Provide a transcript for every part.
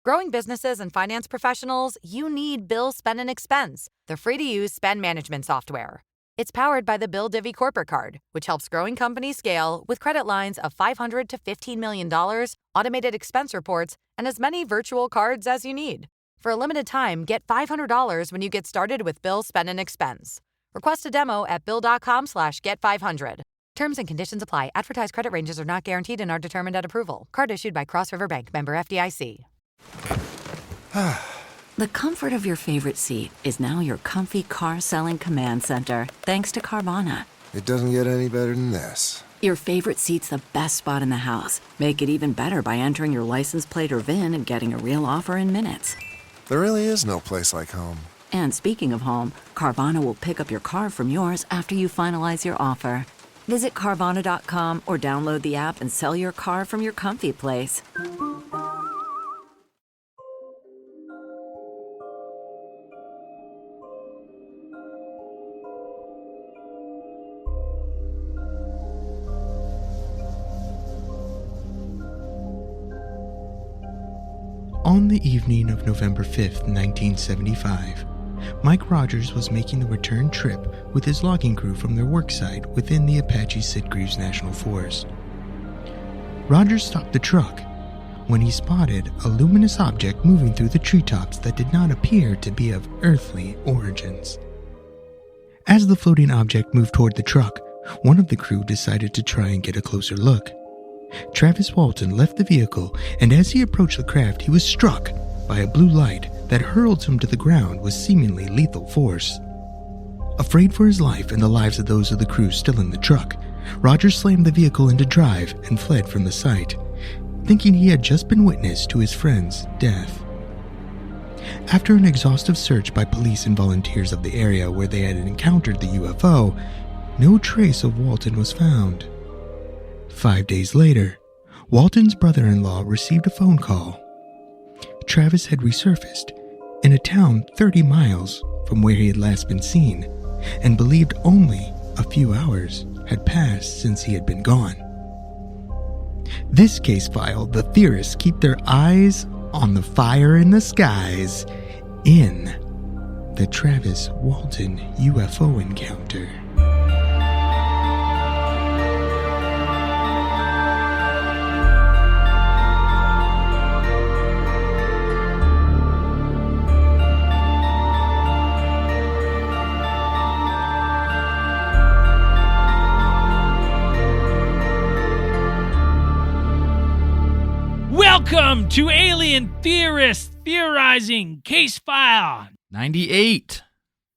Growing businesses and finance professionals, you need Bill Spend and Expense, the free-to-use spend management software. It's powered by the Bill Divvy Corporate Card, which helps growing companies scale with credit lines of $500 to $15 million, automated expense reports, and as many virtual cards as you need. For a limited time, get $500 when you get started with Bill Spend and Expense. Request a demo at bill.com/get500. Terms and conditions apply. Advertised credit ranges are not guaranteed and are determined at approval. Card issued by Cross River Bank, member FDIC. The comfort of your favorite seat is now your comfy car-selling command center, thanks to Carvana. It doesn't get any better than this. Your favorite seat's the best spot in the house. Make it even better by entering your license plate or VIN and getting a real offer in minutes. There really is no place like home. And speaking of home, Carvana will pick up your car from yours after you finalize your offer. Visit Carvana.com or download the app and sell your car from your comfy place. On the evening of November 5th, 1975, Mike Rogers was making the return trip with his logging crew from their worksite within the Apache Sitgreaves National Forest. Rogers stopped the truck when he spotted a luminous object moving through the treetops that did not appear to be of earthly origins. As the floating object moved toward the truck, one of the crew decided to try and get a closer look. Travis Walton left the vehicle, and as he approached the craft, he was struck by a blue light that hurled him to the ground with seemingly lethal force. Afraid for his life and the lives of those of the crew still in the truck, Rogers slammed the vehicle into drive and fled from the site, thinking he had just been witness to his friend's death. After an exhaustive search by police and volunteers of the area where they had encountered the UFO, no trace of Walton was found. 5 days later, Walton's brother-in-law received a phone call. Travis had resurfaced in a town 30 miles from where he had last been seen, and believed only a few hours had passed since he had been gone. This case file, the theorists keep their eyes on the fire in the skies in the Travis Walton UFO encounter. Welcome to Alien Theorists Theorizing Case File 98.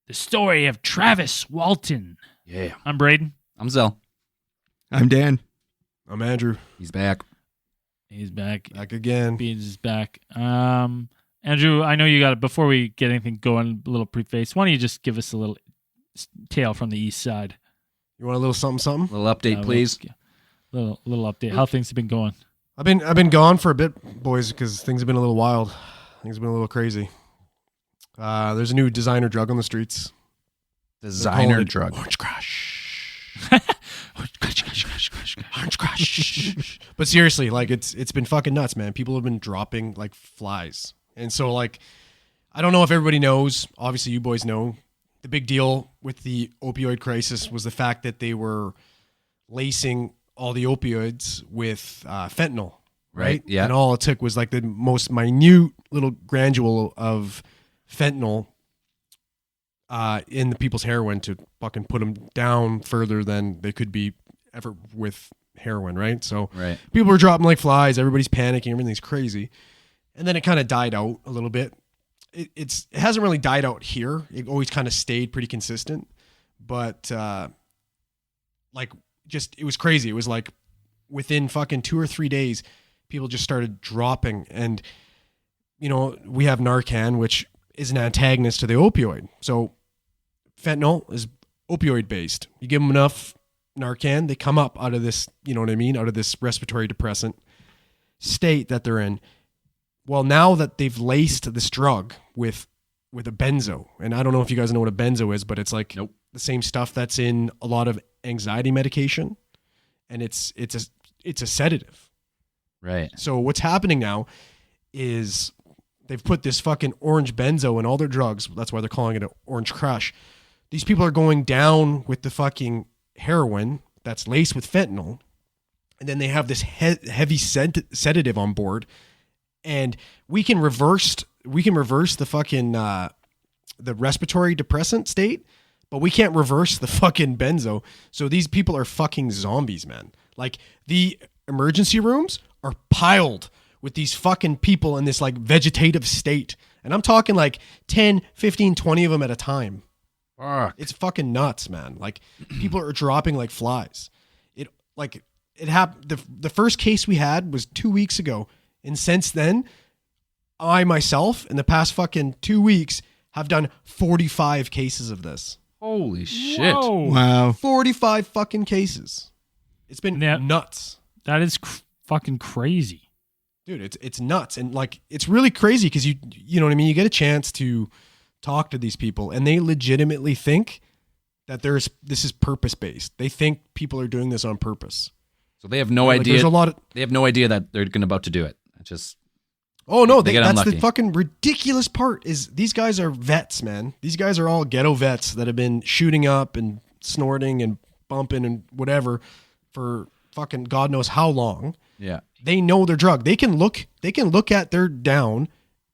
The story of Travis Walton. Yeah. I'm Braden. I'm Zell. I'm Dan. I'm Andrew. He's back. He's back. Back again. Beans is back. Andrew, I know you got it. Before we get anything going, a little preface. Why don't you just give us a little tale from the east side? You want a little something? Little update, please. Little update. How things have been going? I've been gone for a bit, boys, because things have been a little wild. Things have been a little crazy. There's a new designer drug on the streets. Designer drug. Orange Crush. Orange Crush. But seriously, like it's been fucking nuts, man. People have been dropping like flies. And so like, I don't know if everybody knows, obviously you boys know, the big deal with the opioid crisis was the fact that they were lacing all the opioids with fentanyl, right? Yeah. And all it took was like the most minute little granule of fentanyl in the people's heroin to fucking put them down further than they could be ever with heroin, right? So people were dropping like flies. Everybody's panicking. Everything's crazy. And then it kind of died out a little bit. It hasn't really died out here. It always kind of stayed pretty consistent. But it was crazy. It was like within fucking 2 or 3 days, people just started dropping. And, you know, we have Narcan, which is an antagonist to the opioid. So fentanyl is opioid based. You give them enough Narcan, they come up out of this, you know what I mean? Out of this respiratory depressant state that they're in. Well, now that they've laced this drug with a benzo, and I don't know if you guys know what a benzo is, but it's like the same stuff that's in a lot of anxiety medication, and it's a sedative. Right. So what's happening now is they've put this fucking orange benzo in all their drugs. That's why they're calling it an orange crush. These people are going down with the fucking heroin that's laced with fentanyl. And then they have this heavy sedative on board. And we can reverse the fucking, the respiratory depressant state, but we can't reverse the fucking benzo. So these people are fucking zombies, man. Like, the emergency rooms are piled with these fucking people in this like vegetative state. And I'm talking like 10, 15, 20 of them at a time. Fuck. It's fucking nuts, man. Like, people are dropping like flies. It happened. The first case we had was 2 weeks ago. And since then, I myself, in the past fucking 2 weeks, have done 45 cases of this. Holy shit. Whoa. Wow. 45 fucking cases. It's been nuts. That is fucking crazy. Dude, it's nuts. And like, it's really crazy because you know what I mean? You get a chance to talk to these people and they legitimately think that this is purpose-based. They think people are doing this on purpose. So they have no Like, idea. there's a lot of, They have no idea that they're about to do it. It's just. oh no, They get that's unlucky. the fucking ridiculous part is these guys are vets, man. These guys are all ghetto vets that have been shooting up and snorting and bumping and whatever for fucking God knows how long. Yeah. They know their drug. They can look at their down,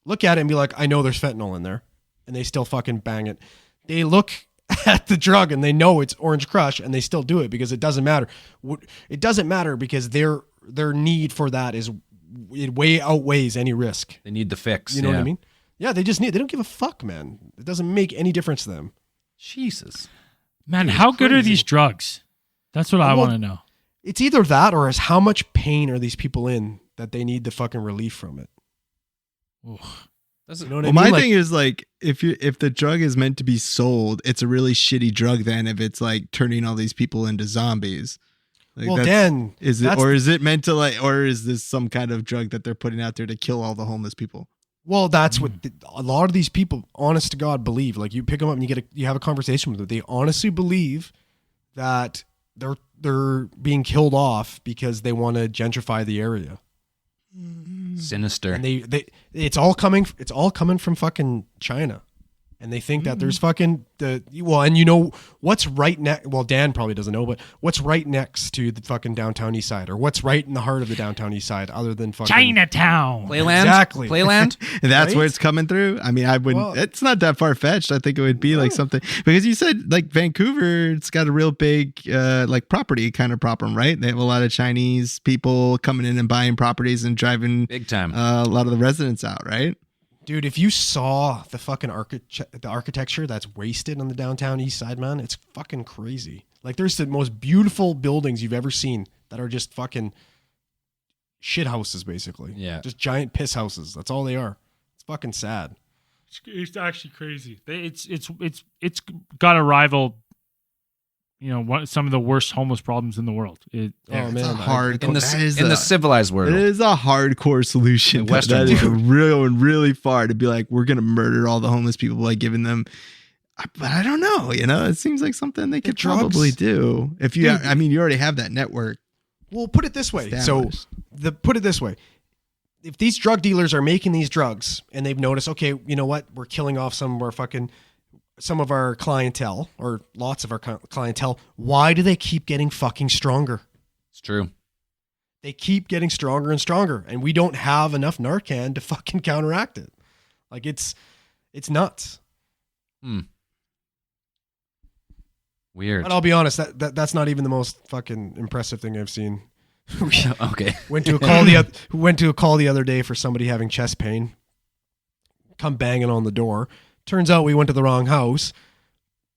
look at it and be like, I know there's fentanyl in there. And they still fucking bang it. They look at the drug and they know it's Orange Crush and they still do it because it doesn't matter. It doesn't matter because their need for that it way outweighs any risk. They need the fix. You know what I mean? Yeah, they don't give a fuck, man. It doesn't make any difference to them. Jesus. Man, Dude, how it's good are crazy. these drugs? That's what I Well, want to know. It's either that or is how much pain are these people in that they need the fucking relief from it. Doesn't, You know what Well, I mean? my Like, thing is like if the drug is meant to be sold, it's a really shitty drug. Then if it's like turning all these people into zombies, like well, that's- Dan, is it that's- or is it meant to like or is this some kind of drug that they're putting out there to kill all the homeless people? Well, that's what a lot of these people, honest to God, believe. Like, you pick them up and you have a conversation with them. They honestly believe that they're being killed off because they want to gentrify the area. sinister. And it's all coming from fucking China. And they think that there's fucking and you know what's right next. Well, Dan probably doesn't know, but what's right next to the fucking downtown east side, or what's right in the heart of the downtown east side, other than fucking Chinatown. Playland? Exactly. Playland? And that's Right? where it's coming through. I mean, I wouldn't. Well- it's not that far fetched. I think it would be like something because you said like Vancouver. It's got a real big like property kind of problem, right? They have a lot of Chinese people coming in and buying properties and driving Big time. a lot of the residents out, right? Dude, if you saw the fucking architecture that's wasted on the downtown east side, man, it's fucking crazy. Like, there's the most beautiful buildings you've ever seen that are just fucking shit houses, basically. Yeah. Just giant piss houses. That's all they are. It's fucking sad. It's actually crazy. It's got to rival, some of the worst homeless problems in the world. Oh, man. It's a hard in the civilized world. It is a hardcore solution. The Western that is world. really far to be like, we're going to murder all the homeless people by giving them. But I don't know. It seems like something they could drugs- probably do. If you, Dude. I mean, you already have that network. Well, put it this way. Established. Put it this way. If these drug dealers are making these drugs and they've noticed, okay, you know what? We're killing off some of our clientele, or lots of our clientele. Why do they keep getting fucking stronger? It's true. They keep getting stronger and stronger, and we don't have enough Narcan to fucking counteract it. Like, it's nuts. Weird. But I'll be honest, that's not even the most fucking impressive thing I've seen. Okay. Went to a call the other day for somebody having chest pain. Come banging on the door. Turns out we went to the wrong house.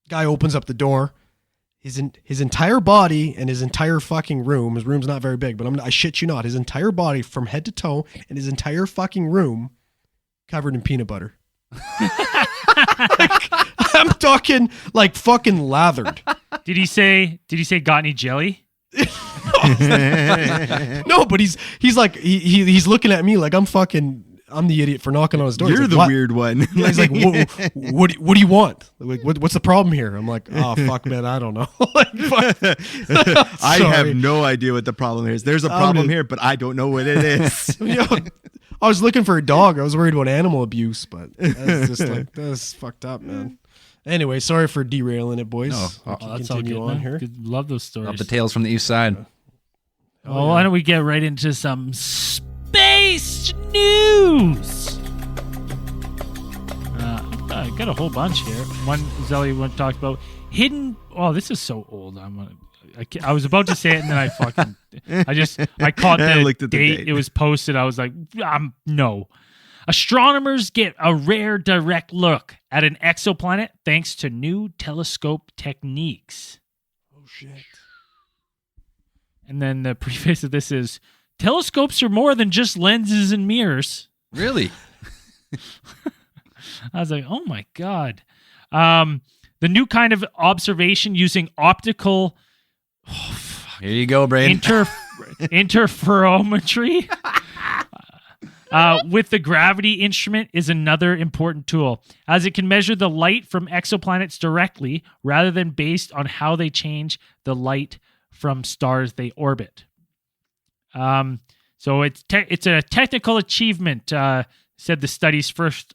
Guy opens up the door. His entire body and his entire fucking room. His room's not very big, but I shit you not. His entire body from head to toe and his entire fucking room covered in peanut butter. I'm talking like fucking lathered. Did he say got any jelly? No, but he's like he's looking at me like I'm the idiot for knocking on his door. You're He's the like, "What?" weird one. He's like, what do you want? Like, what's the problem here? I'm like, oh fuck, man, I don't know. Like, fuck. I have Sorry. no idea what the problem is. There's a problem here, but I don't know what it is. Yo, I was looking for a dog. I was worried about animal abuse, but that's just like, that's fucked up, man. Anyway, sorry for derailing it, boys. No. We can That's all continue good, on man. here. Good. Love those stories. Love the tales from the east side. Well, why don't we get right into some space news? I got a whole bunch here. One Zelly one talked about hidden. Oh, this is so old. I was about to say it and then I caught I the looked at the date. date. It was posted. I was like, no. Astronomers get a rare direct look at an exoplanet thanks to new telescope techniques. Oh, shit. And then the preface of this is, telescopes are more than just lenses and mirrors. Really? I was like, oh my God. The new kind of observation using optical Here you go, Braden. interferometry with the gravity instrument is another important tool, as it can measure the light from exoplanets directly rather than based on how they change the light from stars they orbit. So it's a technical achievement, said the study's first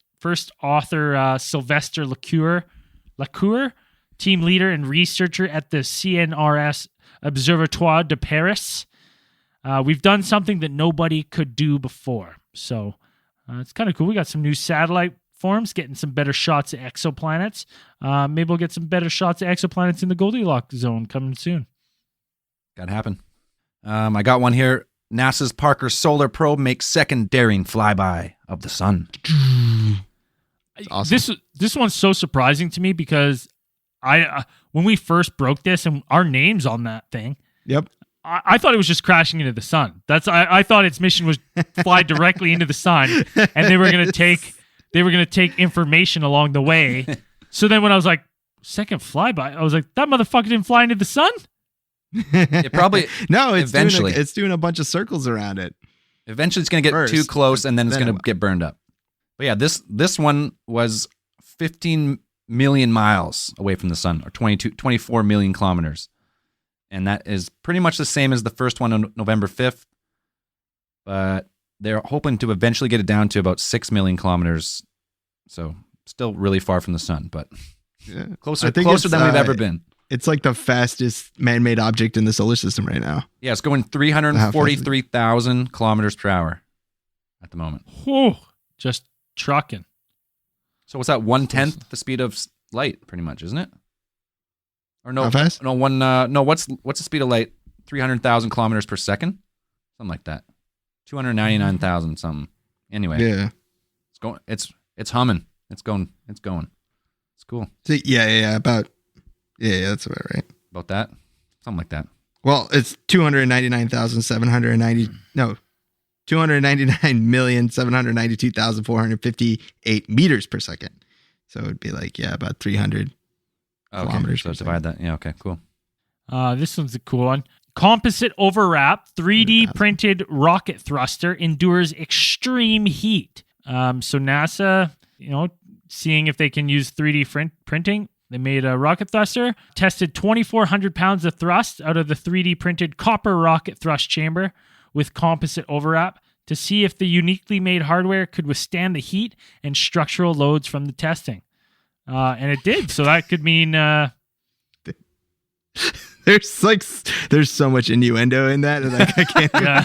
author, Sylvester Lacour, team leader and researcher at the CNRS Observatoire de Paris. We've done something that nobody could do before. So it's kind of cool. We got some new satellite forms, getting some better shots of exoplanets. Maybe we'll get some better shots of exoplanets in the Goldilocks zone coming soon. Gotta happen. I got one here. NASA's Parker Solar Probe makes second daring flyby of the sun. Awesome. This one's so surprising to me because when we first broke this and our names on that thing, Yep. I thought it was just crashing into the sun. I thought its mission was fly directly into the sun, and they were gonna take information along the way. So then when I was like, second flyby, I was like, that motherfucker didn't fly into the sun? It probably No, it's eventually. doing a bunch of circles around it. Eventually, it's going to get First, too close, and then it's then going to get burned up. But yeah, this one was 15 million miles away from the sun, or 24 million kilometers. And that is pretty much the same as the first one on November 5th. But they're hoping to eventually get it down to about 6 million kilometers. So still really far from the sun, but Yeah. closer I think than it's, we've ever been. It's like the fastest man-made object in the solar system right now. Yeah, it's going 343,000 kilometers per hour at the moment. Whew, just trucking. So what's that? 1/10 the speed of light, pretty much, isn't it? Or no? How fast? No one. No. What's the speed of light? 300,000 kilometers per second, something like that. 299,000 something. Anyway, Yeah. it's going. It's humming. It's going. It's going. It's cool. So, yeah. That's about right. About that, something like that. Well, it's 299,792,458 meters per second. So it'd be like, about 300 kilometers So per divide that. Yeah. Okay. Cool. This one's a cool one. Composite overwrap 3D printed rocket thruster endures extreme heat. So NASA, seeing if they can use 3D printing, they made a rocket thruster, tested 2,400 pounds of thrust out of the 3D printed copper rocket thrust chamber with composite overwrap to see if the uniquely made hardware could withstand the heat and structural loads from the testing. And it did. So that could mean... There's so much innuendo in that, and I can't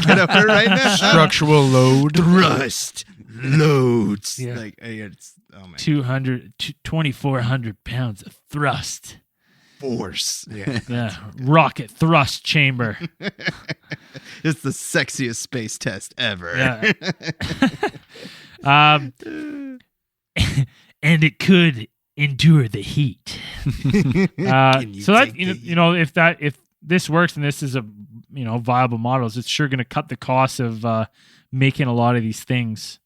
get over it right now. Structural load. Thrust loads. Yeah. Like, it's, oh my 2,400 pounds of thrust. force. Yeah. Yeah, rocket thrust chamber. It's the sexiest space test ever. Yeah. And it could endure the heat. So that if this works and this is a viable models, it's sure going to cut the cost of making a lot of these things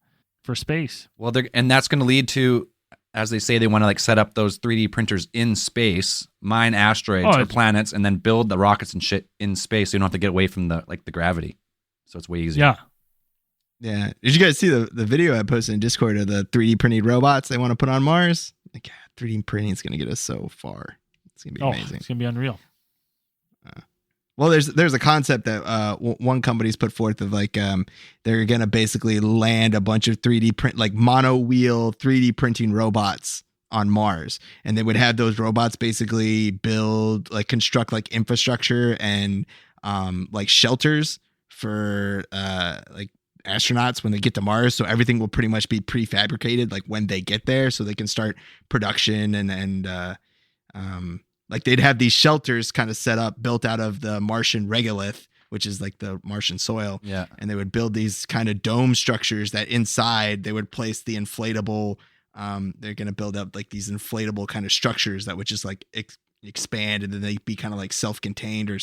for space. Well, and that's going to lead to, as they say, they want to set up those 3D printers in space, mine asteroids or planets, and then build the rockets and shit in space, so you don't have to get away from the gravity. So it's way easier. Yeah. Yeah. Did you guys see the video I posted in Discord of the 3D printed robots they want to put on Mars? Like, 3D printing is going to get us so far. It's going to be amazing. It's going to be unreal. Well, there's a concept that one company's put forth of like they're gonna basically land a bunch of 3D print like mono wheel 3D printing robots on Mars, and they would have those robots basically construct like infrastructure and like shelters for like astronauts when they get to Mars. So everything will pretty much be prefabricated like when they get there, so they can start production and like they'd have these shelters kind of set up, built out of the Martian regolith, which is like the Martian soil. Yeah. And they would build these kind of dome structures that inside they would place the inflatable. They're going to build up like these inflatable kind of structures that would just like expand, and then they'd be kind of like self-contained or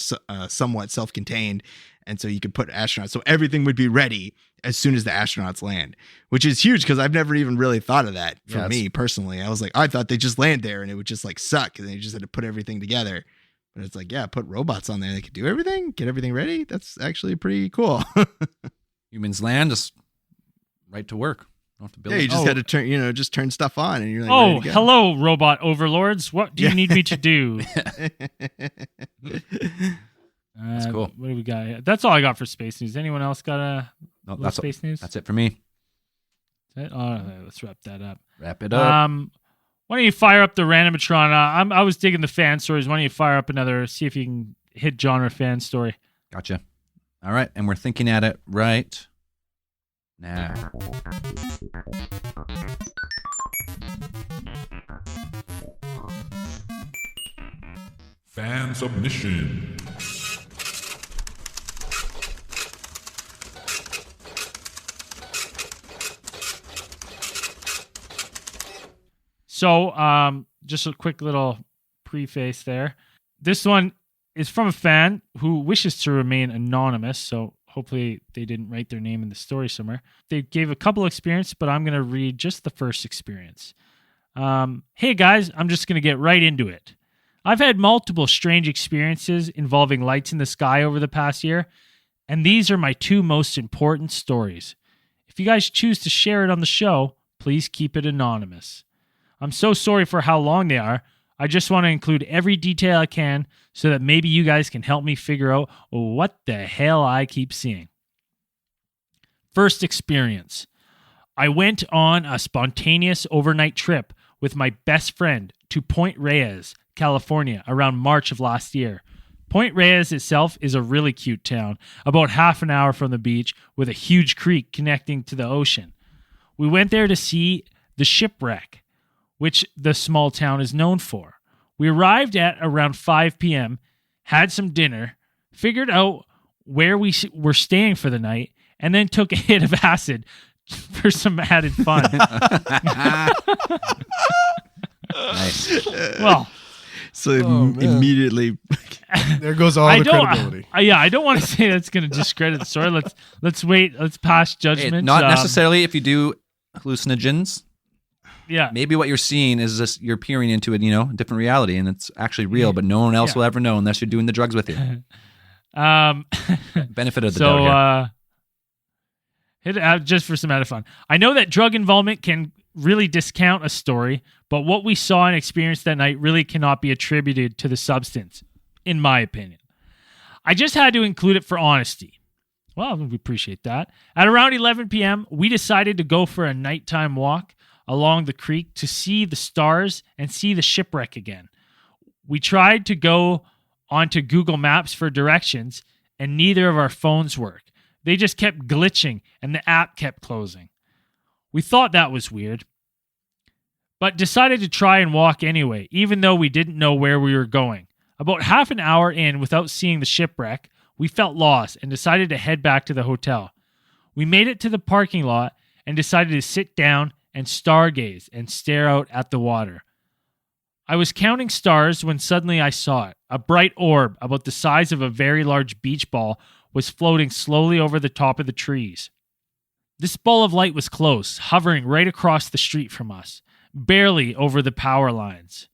somewhat self-contained. And so you could put astronauts. So everything would be ready as soon as the astronauts land, which is huge because I've never even really thought of that for me personally. I was like, I thought they just land there and it would just like suck, and they just had to put everything together. But it's like, yeah, put robots on there. They could do everything, get everything ready. That's actually pretty cool. Humans land, just right to work. Don't have to build Yeah, it. you just had to turn stuff on, and you're like, Oh, ready to go. hello, robot overlords. What do you need me to do? That's cool. What do we got here? That's all I got for space news. Anyone else got space news? That's it for me. All right, let's wrap that up. Wrap it up. Why don't you fire up the Randomatron? I was digging the fan stories. Why don't you fire up another, see if you can hit genre fan story. Gotcha. All right, and we're thinking at it right now. Fan submission. So, just a quick little preface there. This one is from a fan who wishes to remain anonymous, so hopefully they didn't write their name in the story somewhere. They gave a couple experiences, but I'm going to read just the first experience. Hey guys, I'm just going to get right into it. I've had multiple strange experiences involving lights in the sky over the past year, and these are my two most important stories. If you guys choose to share it on the show, please keep it anonymous. I'm so sorry for how long they are. I just want to include every detail I can so that maybe you guys can help me figure out what the hell I keep seeing. First experience. I went on a spontaneous overnight trip with my best friend to Point Reyes, California, around March of last year. Point Reyes itself is a really cute town, about half an hour from the beach with a huge creek connecting to the ocean. We went there to see the shipwreck, which the small town is known for. We arrived at around 5 p.m., had some dinner, figured out where we were staying for the night, and then took a hit of acid for some added fun. Nice. Well, So immediately, There goes all the credibility. I don't want to say that's going to discredit the story. Let's wait. Let's pass judgment. Not necessarily if you do hallucinogens. Yeah. Maybe what you're seeing is just you're peering into a different reality, and it's actually real, but no one else will ever know unless you're doing the drugs with you. Benefit of the doubt here. Hit it just for some added fun. I know that drug involvement can really discount a story, but what we saw and experienced that night really cannot be attributed to the substance, in my opinion. I just had to include it for honesty. Well, we appreciate that. At around 11 p.m., we decided to go for a nighttime walk along the creek to see the stars and see the shipwreck again. We tried to go onto Google Maps for directions, and neither of our phones worked. They just kept glitching, and the app kept closing. We thought that was weird, but decided to try and walk anyway, even though we didn't know where we were going. About half an hour in without seeing the shipwreck, we felt lost and decided to head back to the hotel. We made it to the parking lot and decided to sit down and stargaze and stare out at the water. I was counting stars when suddenly I saw it. A bright orb about the size of a very large beach ball was floating slowly over the top of the trees. This ball of light was close, hovering right across the street from us, barely over the power lines.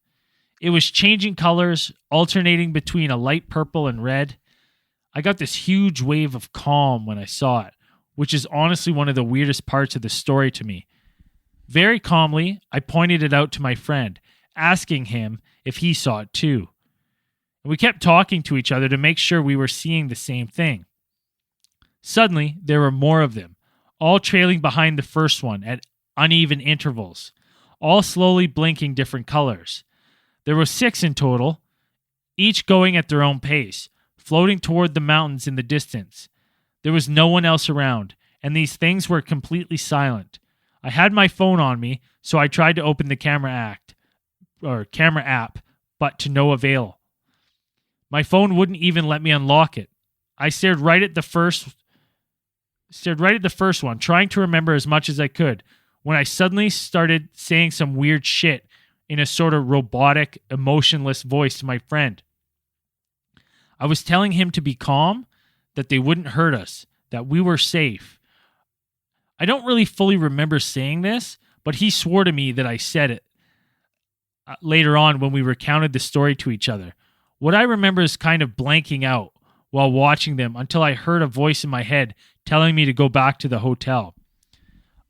It was changing colors, alternating between a light purple and red. I got this huge wave of calm when I saw it, which is honestly one of the weirdest parts of the story to me. Very calmly, I pointed it out to my friend, asking him if he saw it too. and we kept talking to each other to make sure we were seeing the same thing. Suddenly, there were more of them, all trailing behind the first one at uneven intervals, all slowly blinking different colors. There were 6 in total, each going at their own pace, floating toward the mountains in the distance. There was no one else around, and these things were completely silent. I had my phone on me, so I tried to open the camera app, but to no avail. My phone wouldn't even let me unlock it. I stared right at the first one, trying to remember as much as I could, when I suddenly started saying some weird shit in a sort of robotic, emotionless voice to my friend. I was telling him to be calm, that they wouldn't hurt us, that we were safe. I don't really fully remember saying this, but he swore to me that I said it later on when we recounted the story to each other. What I remember is kind of blanking out while watching them until I heard a voice in my head telling me to go back to the hotel.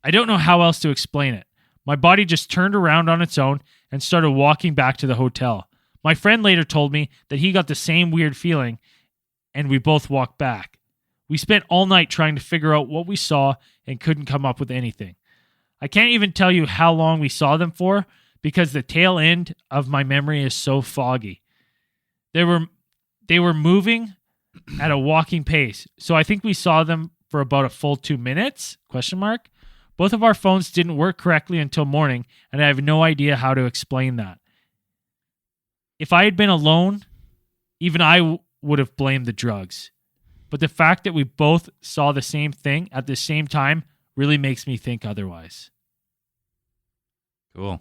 I don't know how else to explain it. My body just turned around on its own and started walking back to the hotel. My friend later told me that he got the same weird feeling, and we both walked back. We spent all night trying to figure out what we saw and couldn't come up with anything. I can't even tell you how long we saw them for because the tail end of my memory is so foggy. They were moving at a walking pace, so I think we saw them for about a full 2 minutes? ? Both of our phones didn't work correctly until morning, and I have no idea how to explain that. If I had been alone, even I would have blamed the drugs. But the fact that we both saw the same thing at the same time really makes me think otherwise. Cool.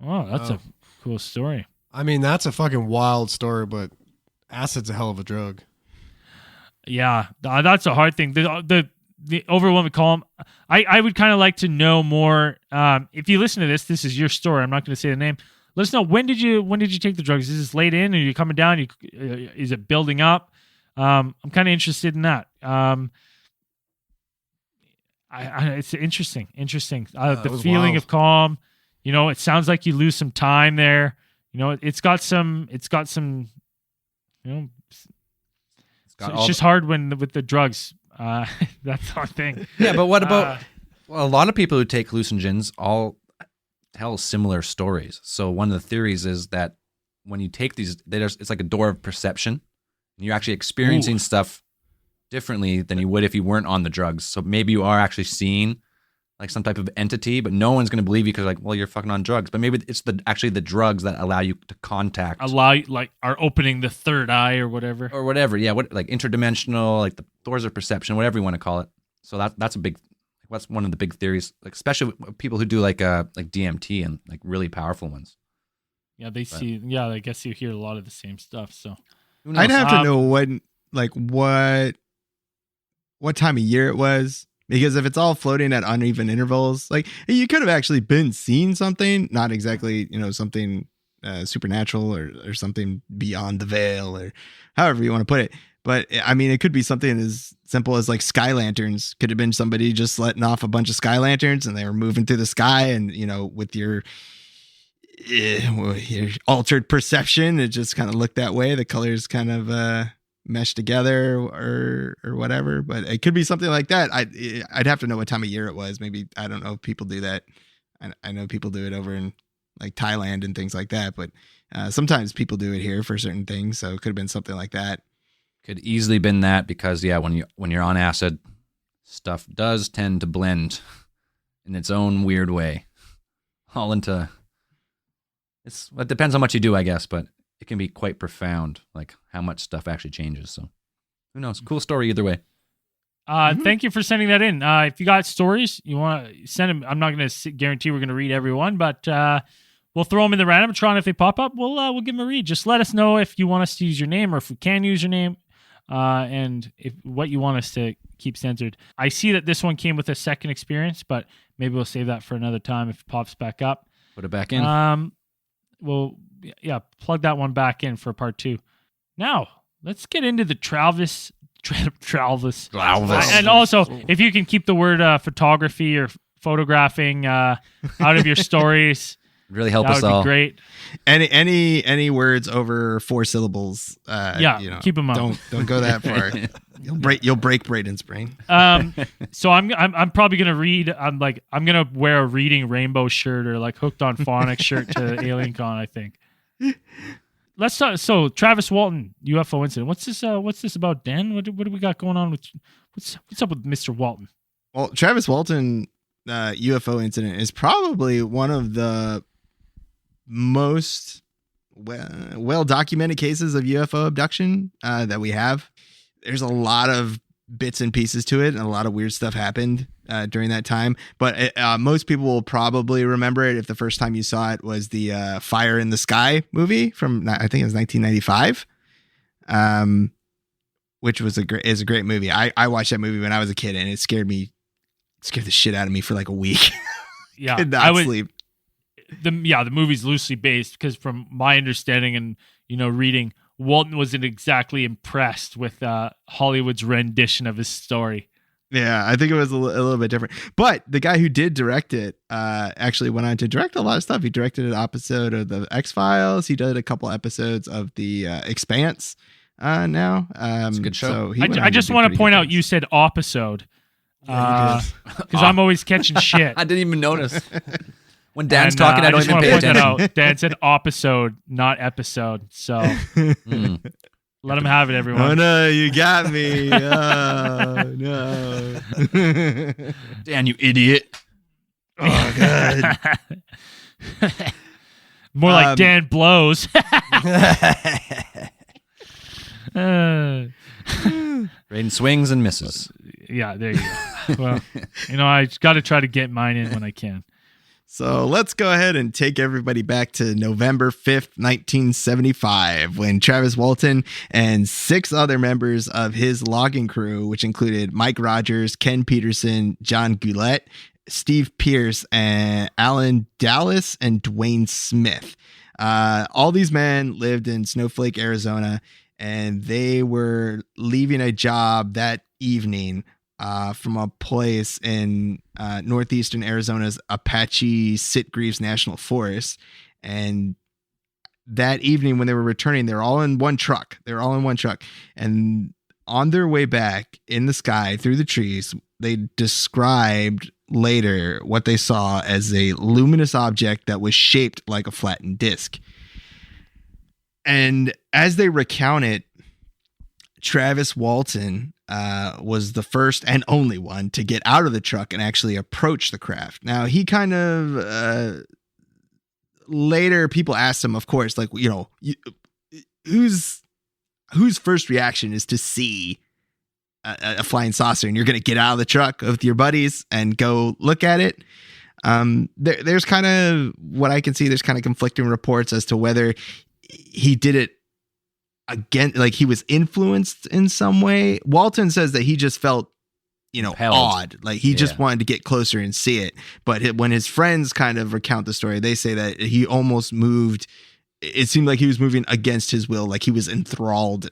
Oh, that's a cool story. I mean, that's a fucking wild story, but acid's a hell of a drug. Yeah, that's a hard thing. The overwhelming column. I would kind of like to know more. If you listen to this is your story. I'm not going to say the name. Let us know, when did you take the drugs? Is this late in? Are you coming down? Is it building up? I'm kind of interested in that. It's interesting. The feeling wild. of calm. You know, it sounds like you lose some time there. You know, it's got some. You know, it's just hard with the drugs. That's our thing. Yeah, but what about a lot of people who take hallucinogens all tell similar stories. So one of the theories is that when you take these, it's like a door of perception. And you're actually experiencing stuff differently than you would if you weren't on the drugs. So maybe you are actually seeing like some type of entity, but no one's going to believe you because like, well, you're fucking on drugs. But maybe it's actually the drugs that allow you to contact. Are opening the third eye or whatever. Or whatever, yeah. What, like interdimensional, like the doors of perception, whatever you want to call it. So that's one of the big theories, like especially people who do like DMT and like really powerful ones. Yeah, I guess you hear a lot of the same stuff. So I'd have to know what time of year it was, because if it's all floating at uneven intervals, like you could have actually been seeing something, not exactly, something supernatural or something beyond the veil or however you want to put it. But I mean, it could be something as simple as like sky lanterns. Could have been somebody just letting off a bunch of sky lanterns and they were moving through the sky, and with your altered perception, it just kind of looked that way. The colors kind of meshed together or whatever. But it could be something like that. I'd have to know what time of year it was. Maybe, I don't know if people do that. I know people do it over in like Thailand and things like that. But sometimes people do it here for certain things. So it could have been something like that. Could easily been that because when you're on acid, stuff does tend to blend in its own weird way, all into. It depends how much you do, I guess, but it can be quite profound, like how much stuff actually changes. So who knows? Cool story either way. Thank you for sending that in. If you got stories you want to send them, I'm not going to guarantee we're going to read every one, but we'll throw them in the randomatron. If they pop up, we'll give them a read. Just let us know if you want us to use your name or if we can use your name. And what you want us to keep censored. I see that this one came with a second experience, but maybe we'll save that for another time if it pops back up. Put it back in. Plug that one back in for part 2. Now, let's get into the Travis. And also, if you can keep the word photography or photographing out of your stories, Really help That us would all. be great. Any words over 4 syllables? Keep 'em up. Don't go that far. You'll break Braden's brain. So I'm probably gonna read. I'm gonna wear a reading rainbow shirt or like Hooked on Phonics shirt to AlienCon. I think. Let's talk. So Travis Walton UFO incident. What's this about, Dan? What do we got going on with what's up with Mr. Walton? Well, Travis Walton UFO incident is probably one of the most well documented cases of UFO abduction that we have. There's a lot of bits and pieces to it, and a lot of weird stuff happened during that time. But most people will probably remember it if the first time you saw it was the Fire in the Sky movie from, I think it was 1995, which was a great movie. I watched that movie when I was a kid, and it scared the shit out of me for like a week. Yeah, Could not sleep. The movie's loosely based because from my understanding and reading, Walton wasn't exactly impressed with Hollywood's rendition of his story. Yeah, I think it was a little bit different. But the guy who did direct it actually went on to direct a lot of stuff. He directed an episode of the X-Files. He did a couple episodes of the Expanse now. It's a good show. So I just want to point out you said episode because I'm always catching shit. I didn't even notice. When Dan's talking, I don't even pay attention. Out. Dan said episode, not episode. So let him have it, everyone. Oh no, you got me. Oh no. Dan, you idiot. Oh god. More like Dan blows. Braden swings and misses. Yeah, there you go. Well, I got to try to get mine in when I can. So let's go ahead and take everybody back to November 5th, 1975, when Travis Walton and 6 other members of his logging crew, which included Mike Rogers, Ken Peterson, John Goulet, Steve Pierce, and Alan Dallas, and Dwayne Smith. All these men lived in Snowflake, Arizona, and they were leaving a job that evening from a place in northeastern Arizona's Apache Sitgreaves National Forest. And that evening when they were returning, they're all in one truck. And on their way back in the sky through the trees, they described later what they saw as a luminous object that was shaped like a flattened disc. And as they recount it, Travis Walton was the first and only one to get out of the truck and actually approach the craft. Now, he kind of later people asked him, of course, like, whose first reaction is to see a flying saucer, and you're going to get out of the truck with your buddies and go look at it. There's kind of what I can see. There's kind of conflicting reports as to whether he did it again, like he was influenced in some way. Walton says that he just felt, odd, like he just wanted to get closer and see it. But when his friends kind of recount the story, they say that he almost moved. It seemed like he was moving against his will, like he was enthralled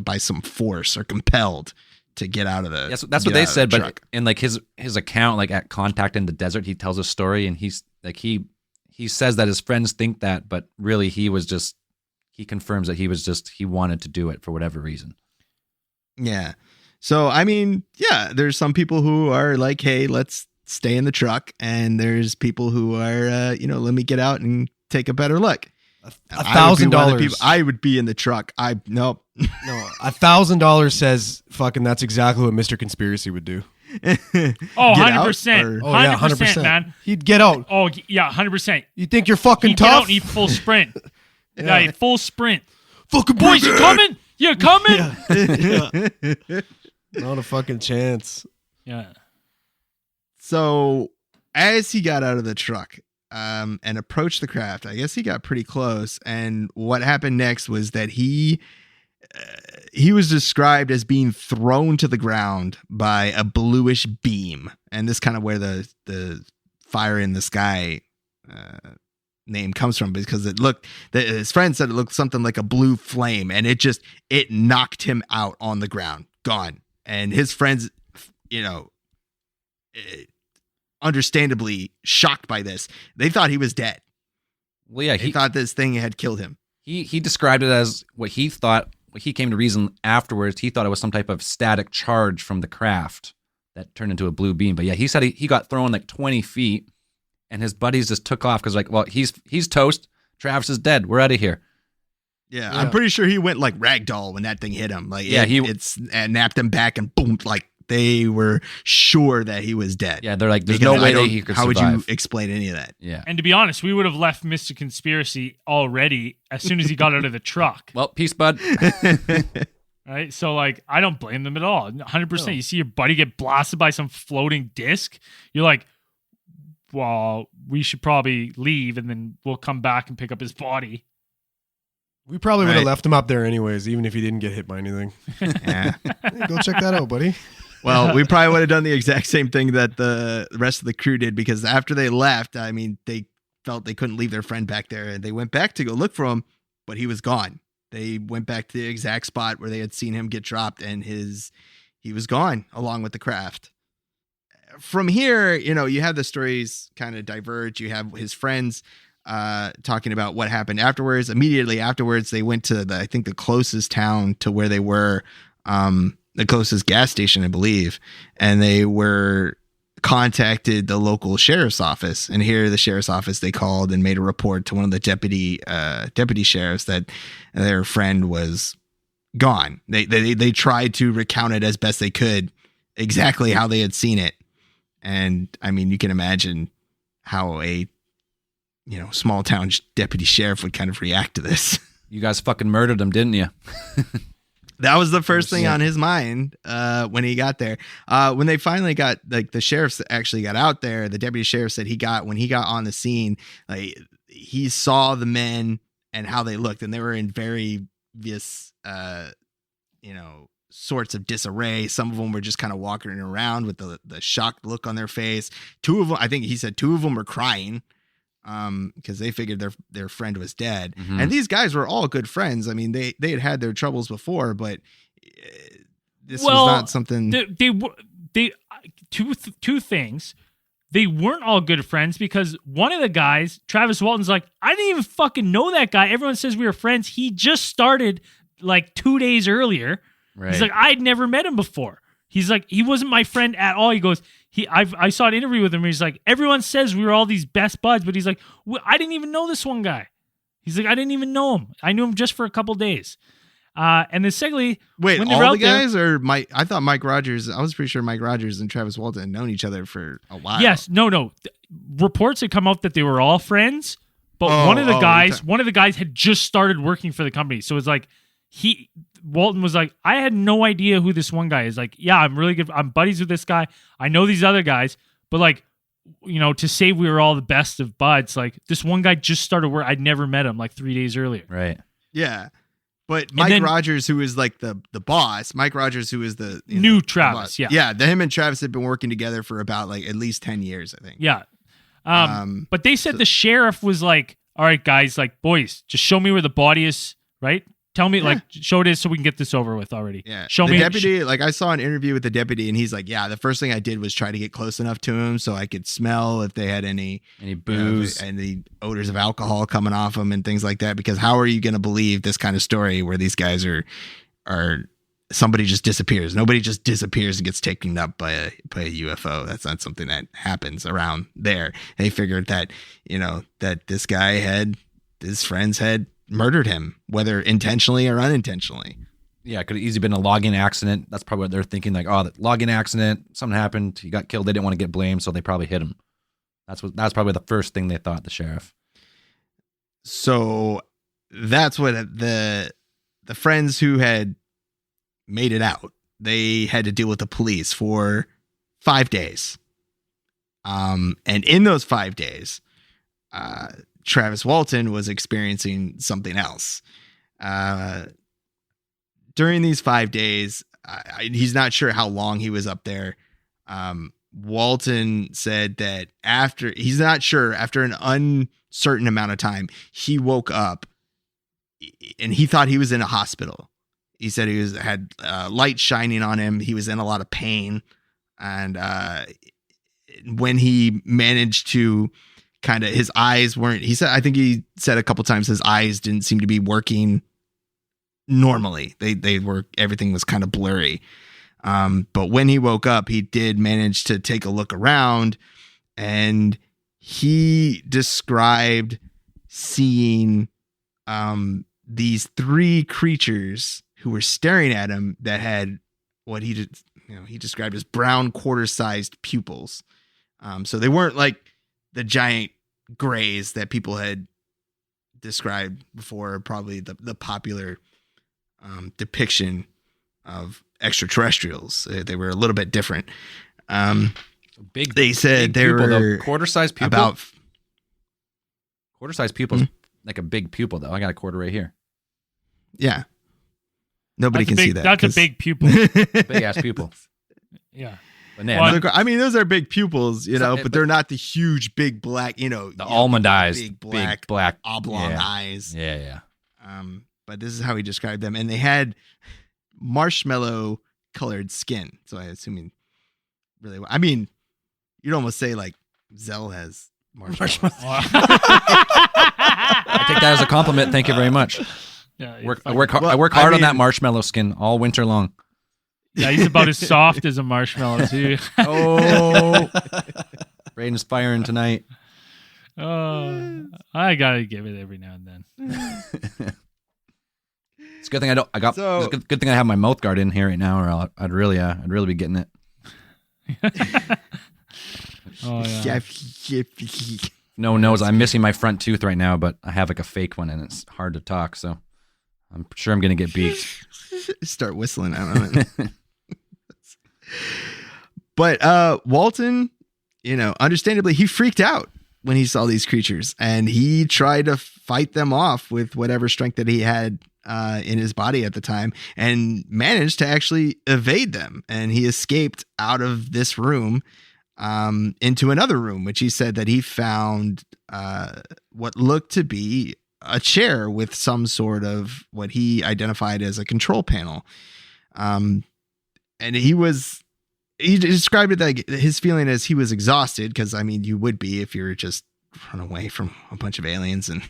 by some force or compelled to get out of the. Yes, that's what they said. But in like his account, like at Contact in the Desert, he tells a story, and he's like he says that his friends think that, but really he confirms that he wanted to do it for whatever reason. Yeah. So, I mean, yeah, there's some people who are like, hey, let's stay in the truck. And there's people who are, let me get out and take a better look. $1,000. I would be in the truck. Nope. No, $1,000 says fucking that's exactly what Mr. Conspiracy would do. 100%. 100%, man. He'd get out. Oh, yeah, 100%. You think you're fucking He'd tough? Get out and he'd full sprint. Yeah, full sprint. Fucking boys, you coming? You coming? Yeah. Not a fucking chance. Yeah. So as he got out of the truck and approached the craft, I guess he got pretty close. And what happened next was that he was described as being thrown to the ground by a bluish beam. And this kind of where the Fire in the Sky name comes from, because his friend said it looked something like a blue flame, and it knocked him out on the ground, gone. And his friends, understandably shocked by this, they thought he was dead. Well, yeah, He thought this thing had killed him. He described it as what he came to reason afterwards. He thought it was some type of static charge from the craft that turned into a blue beam. But yeah, he said he got thrown like 20 feet, and his buddies just took off because like, well, he's toast. Travis is dead. We're out of here. Yeah, I'm pretty sure he went like ragdoll when that thing hit him. Like, yeah, it's napped him back and boom, like they were sure that he was dead. Yeah, they're like, there's no way that he could survive. How would you explain any of that? Yeah. And to be honest, we would have left Mr. Conspiracy already as soon as he got out of the truck. Well, peace, bud. Right? So, like, I don't blame them at all. 100%. No. You see your buddy get blasted by some floating disc. You're like, well, we should probably leave and then we'll come back and pick up his body. We probably would have left him up there anyways, even if he didn't get hit by anything. Yeah. Hey, go check that out, buddy. Well, we probably would have done the exact same thing that the rest of the crew did, because after they left, I mean, they felt they couldn't leave their friend back there, and they went back to go look for him, but he was gone. They went back to the exact spot where they had seen him get dropped, and he was gone along with the craft. From here, you have the stories kind of diverge. You have his friends talking about what happened afterwards. Immediately afterwards, they went to I think the closest town to where they were, the closest gas station, I believe, and they contacted the local sheriff's office. And here, the sheriff's office, they called and made a report to one of the deputy sheriffs that their friend was gone. They tried to recount it as best they could, exactly how they had seen it. And I mean, you can imagine how a small town deputy sheriff would kind of react to this. You guys fucking murdered him, didn't you? That was the first thing on his mind when he got there. When they finally got, like, the sheriffs actually got out there, the deputy sheriff said when he got on the scene, like, he saw the men and how they looked, and they were in various, sorts of disarray. Some of them were just kind of walking around with the shocked look on their face. Two of them, I think he said 2 of them were crying. Because they figured their friend was dead. Mm-hmm. And these guys were all good friends. I mean, they had their troubles before, but this was not something. They two things. They weren't all good friends because one of the guys, Travis Walton's like, I didn't even fucking know that guy. Everyone says we were friends. He just started like 2 days earlier. Right. He's like, I'd never met him before. He's like, he wasn't my friend at all. He goes, I saw an interview with him. He's like, everyone says we were all these best buds, but he's like, I didn't even know this one guy. He's like, I didn't even know him. I knew him just for a couple days. And then secondly, wait, when all the guys or Mike? I thought Mike Rogers. I was pretty sure Mike Rogers and Travis Walton had known each other for a while. Yes, no. Reports had come out that they were all friends, but one of the guys had just started working for the company. So it's like Walton was like, I had no idea who this one guy is. Like, yeah, I'm really good. I'm buddies with this guy. I know these other guys, but like, to say we were all the best of buds, like this one guy just started work. I'd never met him like 3 days earlier. Right. Yeah. But Mike Rogers, who is like the boss, Mike Rogers, who is the new Travis. Yeah. Yeah. Him and Travis had been working together for about like at least 10 years, I think. Yeah. But they said the sheriff was like, all right, guys, like, boys, just show me where the body is, right? Tell me, like, show it so we can get this over with already. Yeah. Show me. The deputy, like, I saw an interview with the deputy, and he's like, yeah, the first thing I did was try to get close enough to him so I could smell if they had any booze, any odors of alcohol coming off them and things like that. Because how are you going to believe this kind of story where these guys are somebody just disappears? Nobody just disappears and gets taken up by a UFO. That's not something that happens around there. They figured that, that this guy his friends had murdered him, whether intentionally or unintentionally. Yeah, it could have easily been a logging accident. That's probably what they're thinking. Like, the logging accident, something happened, he got killed. They didn't want to get blamed, so they probably hit him. That's probably the first thing they thought, the sheriff. So that's what the friends who had made it out, they had to deal with the police for 5 days. And in those 5 days, Travis Walton was experiencing something else. During these 5 days, he's not sure how long he was up there. Walton said that he's not sure, after an uncertain amount of time, he woke up and he thought he was in a hospital. He said he had light shining on him. He was in a lot of pain. And when he managed to kind of his eyes weren't. I think he said a couple times his eyes didn't seem to be working normally. They were, everything was kind of blurry. But when he woke up, he did manage to take a look around, and he described seeing these three creatures who were staring at him that had what he described as brown quarter-sized pupils. So they weren't like the giant grays that people had described before, probably the popular depiction of extraterrestrials. They were a little bit different. Big. They said big they pupil, were though. Quarter-sized pupil. about Quarter-sized pupil is like a big pupil, though. I got a quarter right here. yeah. Nobody That's can see that. That's a 'cause- big pupil. Big ass pupil. Yeah. But yeah, Well, I mean, those are big pupils, you know, So- but they're not the huge, big black, the almond eyes, big big black oblong yeah. eyes. Yeah. But this is how he described them, and they had marshmallow colored skin. So I assume really, I mean, you'd almost say like Zell has marshmallows. I take that as a compliment. Thank you very much. Yeah, I work hard I on mean- that marshmallow skin all winter long. Yeah, he's about as soft as a marshmallow too. Oh, Braden's firing tonight. Oh, I gotta give it every now and then. It's a good thing it's a good thing I have my mouth guard in here right now, or I'd really be getting it. Oh yeah. No one knows I'm missing my front tooth right now, but I have like a fake one, and it's hard to talk. So I'm sure I'm gonna get beat. Start whistling out of it. But Walton, understandably, he freaked out when he saw these creatures, and he tried to fight them off with whatever strength that he had in his body at the time, and managed to actually evade them. And he escaped out of this room into another room, which he said that he found what looked to be a chair with some sort of what he identified as a control panel. And he described it like his feeling as he was exhausted, because I mean, you would be if you were just run away from a bunch of aliens, and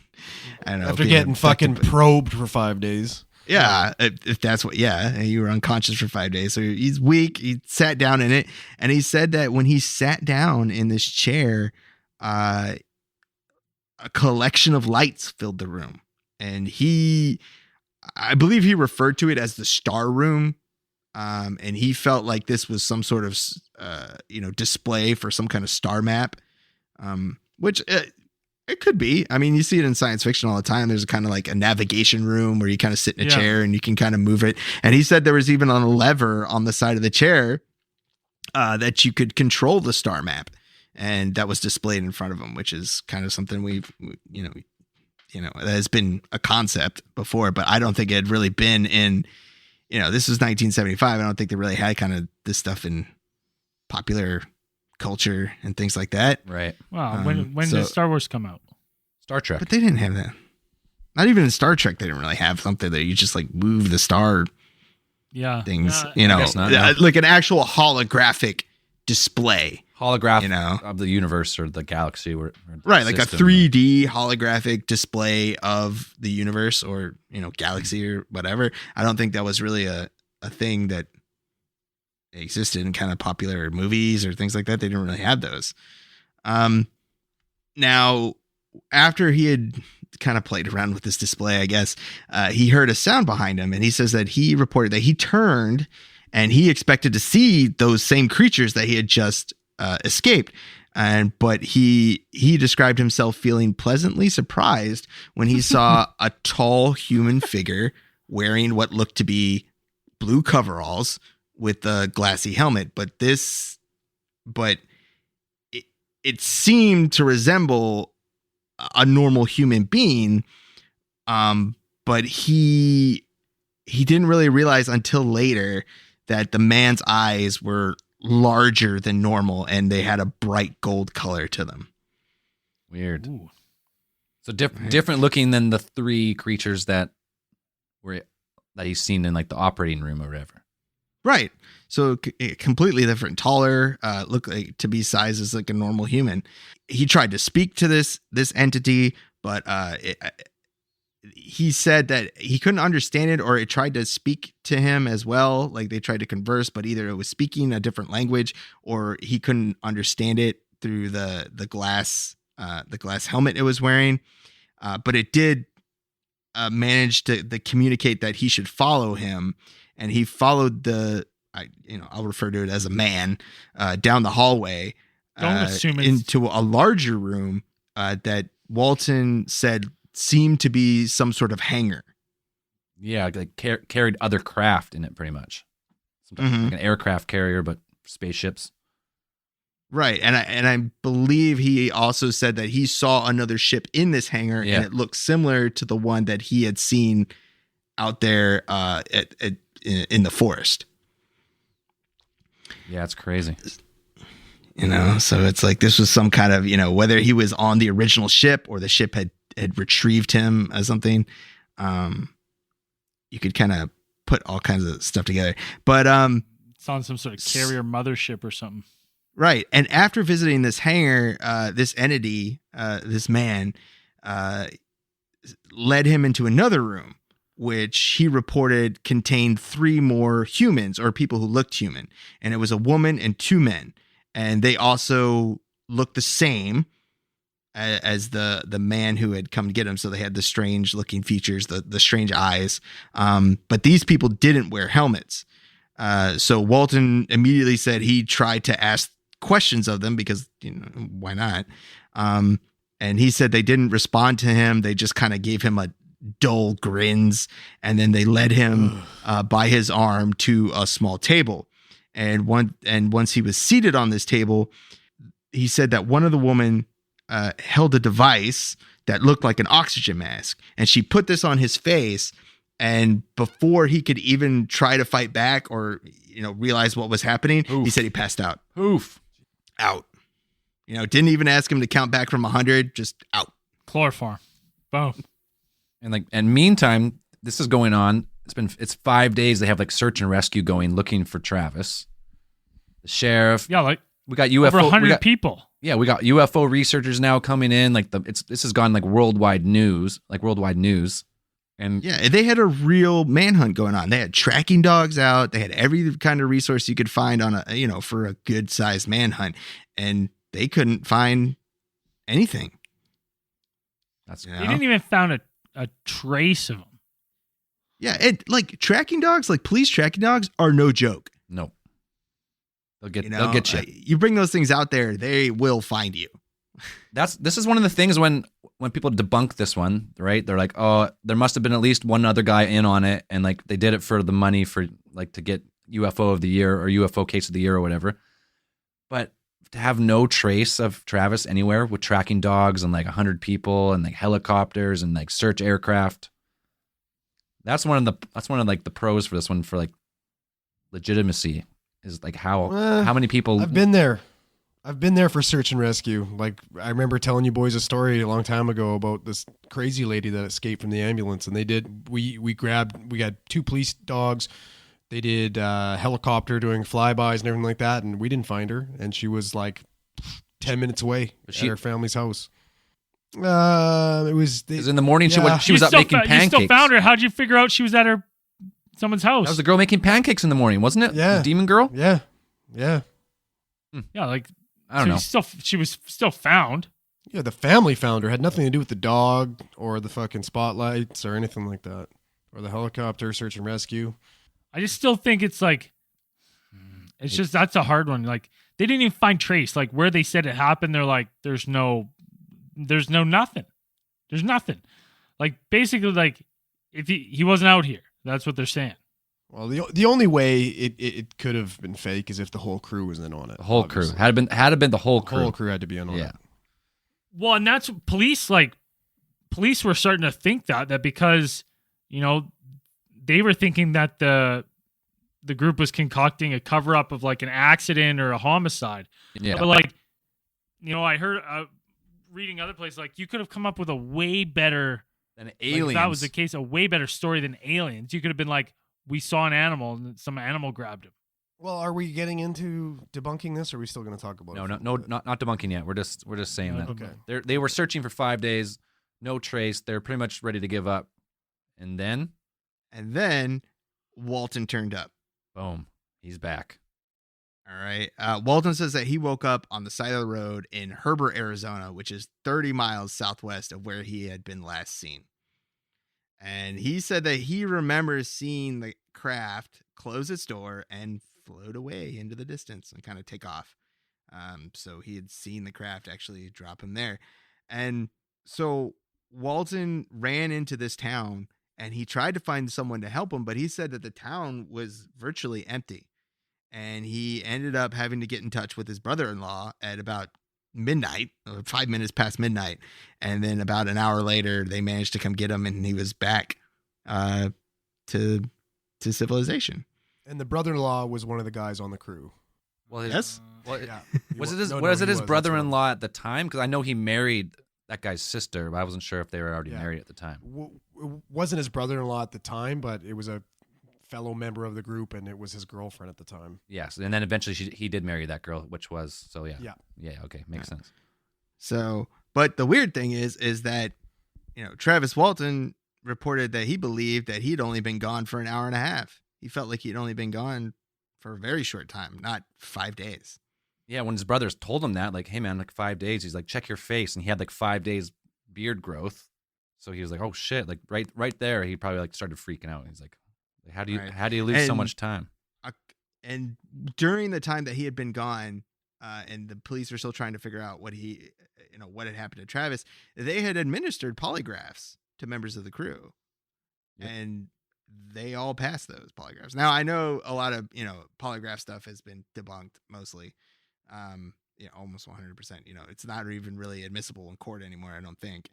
I don't know, After being getting abducted, fucking probed for 5 days. yeah, if that's what, and you were unconscious for 5 days. So he's weak. He sat down in it. And he said that when he sat down in this chair, a collection of lights filled the room. And I believe he referred to it as the star room. And he felt like this was some sort of, display for some kind of star map, which it could be. I mean, you see it in science fiction all the time. There's kind of like a navigation room where you kind of sit in a chair and you can kind of move it. And he said there was even a lever on the side of the chair that you could control the star map. And that was displayed in front of him, which is kind of something that has been a concept before, but I don't think it had really been in, this was 1975. I don't think they really had kind of this stuff in popular culture and things like that. Right. Wow. When did Star Wars come out? Star Trek. But they didn't have that. Not even in Star Trek, they didn't really have something that you just like move the star things, guess not, no. like an actual holographic display. Holograph of the universe or the galaxy. Or right, like system. a 3D holographic display of the universe or, galaxy or whatever. I don't think that was really a thing that existed in kind of popular movies or things like that. They didn't really have those. Now, after he had kind of played around with this display, I guess, he heard a sound behind him, and he says that he reported that he turned and he expected to see those same creatures that he had just escaped. But he described himself feeling pleasantly surprised when he saw a tall human figure wearing what looked to be blue coveralls with a glassy helmet. But it seemed to resemble a normal human being. But he didn't really realize until later that the man's eyes were larger than normal and they had a bright gold color to them. Weird. Ooh. So different looking than the three creatures that he's seen in like the operating room or whatever. Right. So completely different, taller, look like to be sized as like a normal human. He tried to speak to this entity, but he said that he couldn't understand it, or it tried to speak to him as well. Like they tried to converse, but either it was speaking a different language or he couldn't understand it through the glass helmet it was wearing. But it did manage to communicate that he should follow him. And he followed I'll refer to it as a man, down the hallway, Don't assume it's... into a larger room that Walton said seemed to be some sort of hangar. Yeah, like carried other craft in it, pretty much. Sometimes like an aircraft carrier, but spaceships. Right, and I believe he also said that he saw another ship in this hangar, Yeah. and it looked similar to the one that he had seen out there in the forest. Yeah, it's crazy. So it's like this was some kind of, whether he was on the original ship or the ship had retrieved him as something. You could kind of put all kinds of stuff together. But It's on some sort of carrier mothership or something. right. And after visiting this hangar, this entity, this man, led him into another room, which he reported contained 3 more humans, or people who looked human. And it was a woman and 2 men. And they also looked the same as the man who had come to get him. So they had the strange looking features, the strange eyes. But these people didn't wear helmets. So Walton immediately said he tried to ask questions of them because, why not? And he said they didn't respond to him. They just kind of gave him a dull grins, and then they led him by his arm to a small table. And once he was seated on this table, he said that one of the women held a device that looked like an oxygen mask, and she put this on his face. And before he could even try to fight back or realize what was happening, he said he passed out. Out. Didn't even ask him to count back from 100, just out. Chloroform. Boom. And meantime, this is going on. It's 5 days. They have like search and rescue going, looking for Travis. The sheriff. Yeah, like we got UFO. over 100 people. Yeah, we got UFO researchers now coming in. Like this has gone like worldwide news. And yeah, they had a real manhunt going on. They had tracking dogs out. They had every kind of resource you could find on for a good sized manhunt, and they couldn't find anything. They didn't even find a trace of them. Yeah, like tracking dogs, like police tracking dogs, are no joke. No, they'll get you. You bring those things out there, they will find you. This is one of the things when people debunk this one, right? They're like, oh, there must have been at least one other guy in on it, and like they did it for the money for like to get UFO of the year or UFO case of the year or whatever. But to have no trace of Travis anywhere with tracking dogs and like 100 people and like helicopters and like search aircraft. That's one of the pros for this one, for like legitimacy, is like how many people. I've been there for search and rescue. Like I remember telling you boys a story a long time ago about this crazy lady that escaped from the ambulance, and we got 2 police dogs. They did helicopter doing flybys and everything like that, and we didn't find her, and she was like 10 minutes away at her family's house. It was in the morning. Yeah. She was up making pancakes. You still found her. How'd you figure out she was at someone's house? That was the girl making pancakes in the morning, wasn't it? Yeah. The demon girl? Yeah. Yeah, like I don't know. She was still found. Yeah, the family found her. Had nothing to do with the dog or the fucking spotlights or anything like that. Or the helicopter search and rescue. I just still think it's like, it's just, that's a hard one. Like they didn't even find trace. Like where they said it happened, they're like, there's nothing. There's nothing. Like basically, like if he wasn't out here, that's what they're saying. Well, the only way it could have been fake is if the whole crew was in on it. The whole crew had been the whole crew. The whole crew had to be in on it. Well, and that's police were starting to think that because they were thinking that the group was concocting a cover up of like an accident or a homicide. Yeah, but like I heard reading other places, like you could have come up with a way better than aliens. If that was the case, a way better story than aliens. You could have been like, we saw an animal and some animal grabbed him. Well, are we getting into debunking this, or are we still going to talk about it? No, not debunking yet. We're just saying that. Okay. They were searching for 5 days, no trace. They're pretty much ready to give up. And then Walton turned up. boom, he's back. All right. Walton says that he woke up on the side of the road in Herbert, Arizona, which is 30 miles southwest of where he had been last seen. And he said that he remembers seeing the craft close its door and float away into the distance and kind of take off. So he had seen the craft actually drop him there. And so Walton ran into this town and he tried to find someone to help him, but he said that the town was virtually empty. And he ended up having to get in touch with his brother-in-law at about midnight, 5 minutes past midnight. And then about an hour later, they managed to come get him, and he was back to civilization. And the brother-in-law was one of the guys on the crew. Well, Yes? Well, Yeah. was it No, his, no, was it he his was, brother-in-law at the time? Because I know he married that guy's sister, but I wasn't sure if they were already Yeah. married at the time. It wasn't his brother-in-law at the time, but it was a fellow member of the group, and it was his girlfriend at the time. Yes, and then eventually he did marry that girl, which was Yeah. Okay, makes sense. So, but the weird thing is that, Travis Walton reported that he believed that he'd only been gone for an hour and a half. He felt like he'd only been gone for a very short time, not 5 days. Yeah, when his brothers told him that, like, hey man, like 5 days, he's like, check your face, and he had like 5 days beard growth, so he was like, oh shit, like right there, he probably like started freaking out. He's like, how do you lose so much time? And during the time that he had been gone, and the police were still trying to figure out what had happened to Travis, they had administered polygraphs to members of the crew. Yep. And they all passed those polygraphs. Now I know a lot of, polygraph stuff has been debunked mostly. Almost 100%, it's not even really admissible in court anymore. I don't think.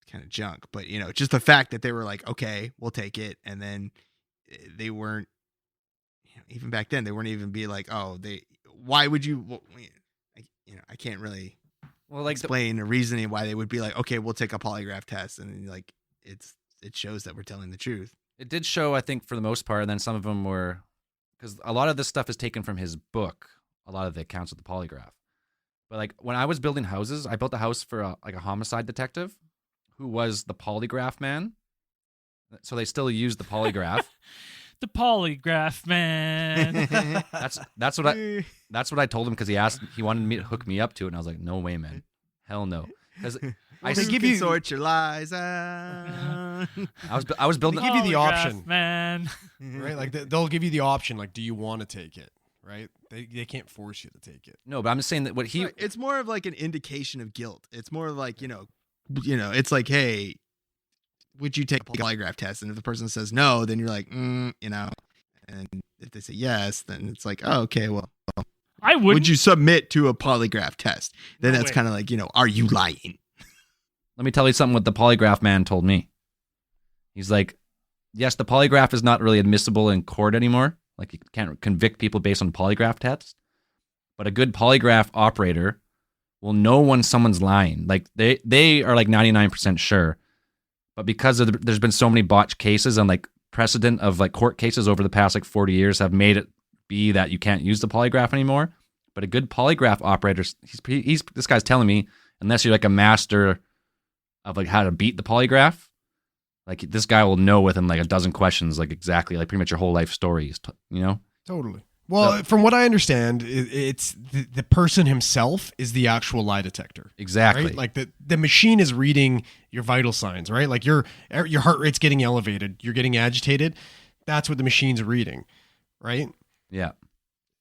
It's kind of junk, but just the fact that they were like, okay, we'll take it. And then they weren't, even back then, they weren't even be like, why would you, I can't really explain the reasoning why they would be like, okay, we'll take a polygraph test. And like, it shows that we're telling the truth. It did show, I think, for the most part, and then some of them were, because a lot of this stuff is taken from his book, a lot of the accounts of the polygraph. But like when I was building houses, I built a house for a homicide detective who was the polygraph man. So they still use the polygraph. The polygraph man. That's what I told him, because he wanted me to hook me up to it, and I was like, no way, man, hell no. Because they give you sort your lies out. I was building. They give you the Polygraph option, man. right? Like they'll give you the option. Like, do you want to take it? Right? They can't force you to take it. No, but I'm just saying that it's more of like an indication of guilt. It's more like, it's like, hey, would you take a polygraph test? And if the person says no, then you're like, and if they say yes, then it's like, oh, okay, well, I wouldn't. would you submit to a polygraph test? Then No that's way. kind of like, are you lying? Let me tell you something what the polygraph man told me. He's like, yes, the polygraph is not really admissible in court anymore. Like, you can't convict people based on polygraph tests. But a good polygraph operator will know when someone's lying. Like, they are like 99% sure. But because there's been so many botched cases, and like precedent of like court cases over the past like 40 years have made it be that you can't use the polygraph anymore. But a good polygraph operator, this guy's telling me, unless you're like a master of like how to beat the polygraph, like this guy will know within like a dozen questions, like exactly like pretty much your whole life story, Totally. Well, from what I understand, it's the person himself is the actual lie detector. Exactly. Right? Like the machine is reading your vital signs, right? Like your heart rate's getting elevated, you're getting agitated. That's what the machine's reading, right? Yeah.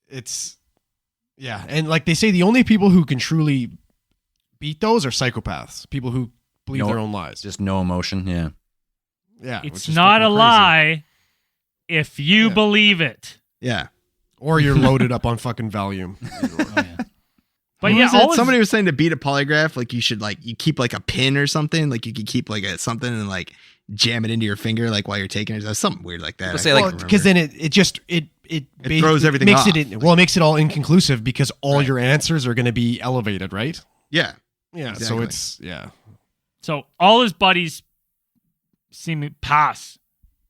And like they say, the only people who can truly beat those are psychopaths, people who believe their own lies. Just no emotion. Yeah. Yeah. It's not a lie if you believe it. Yeah. Or you're loaded up on fucking Valium. But Who yeah, was it? always, Somebody was saying to beat a polygraph, like you should you keep like a pin or something, like you could keep like something and like jam it into your finger like while you're taking it. Something weird like that. People say, like, Because then it basically throws everything makes off. it makes it all inconclusive, because all your answers are going to be elevated, right? Yeah. Yeah. Exactly. So it's so all his buddies seem to pass.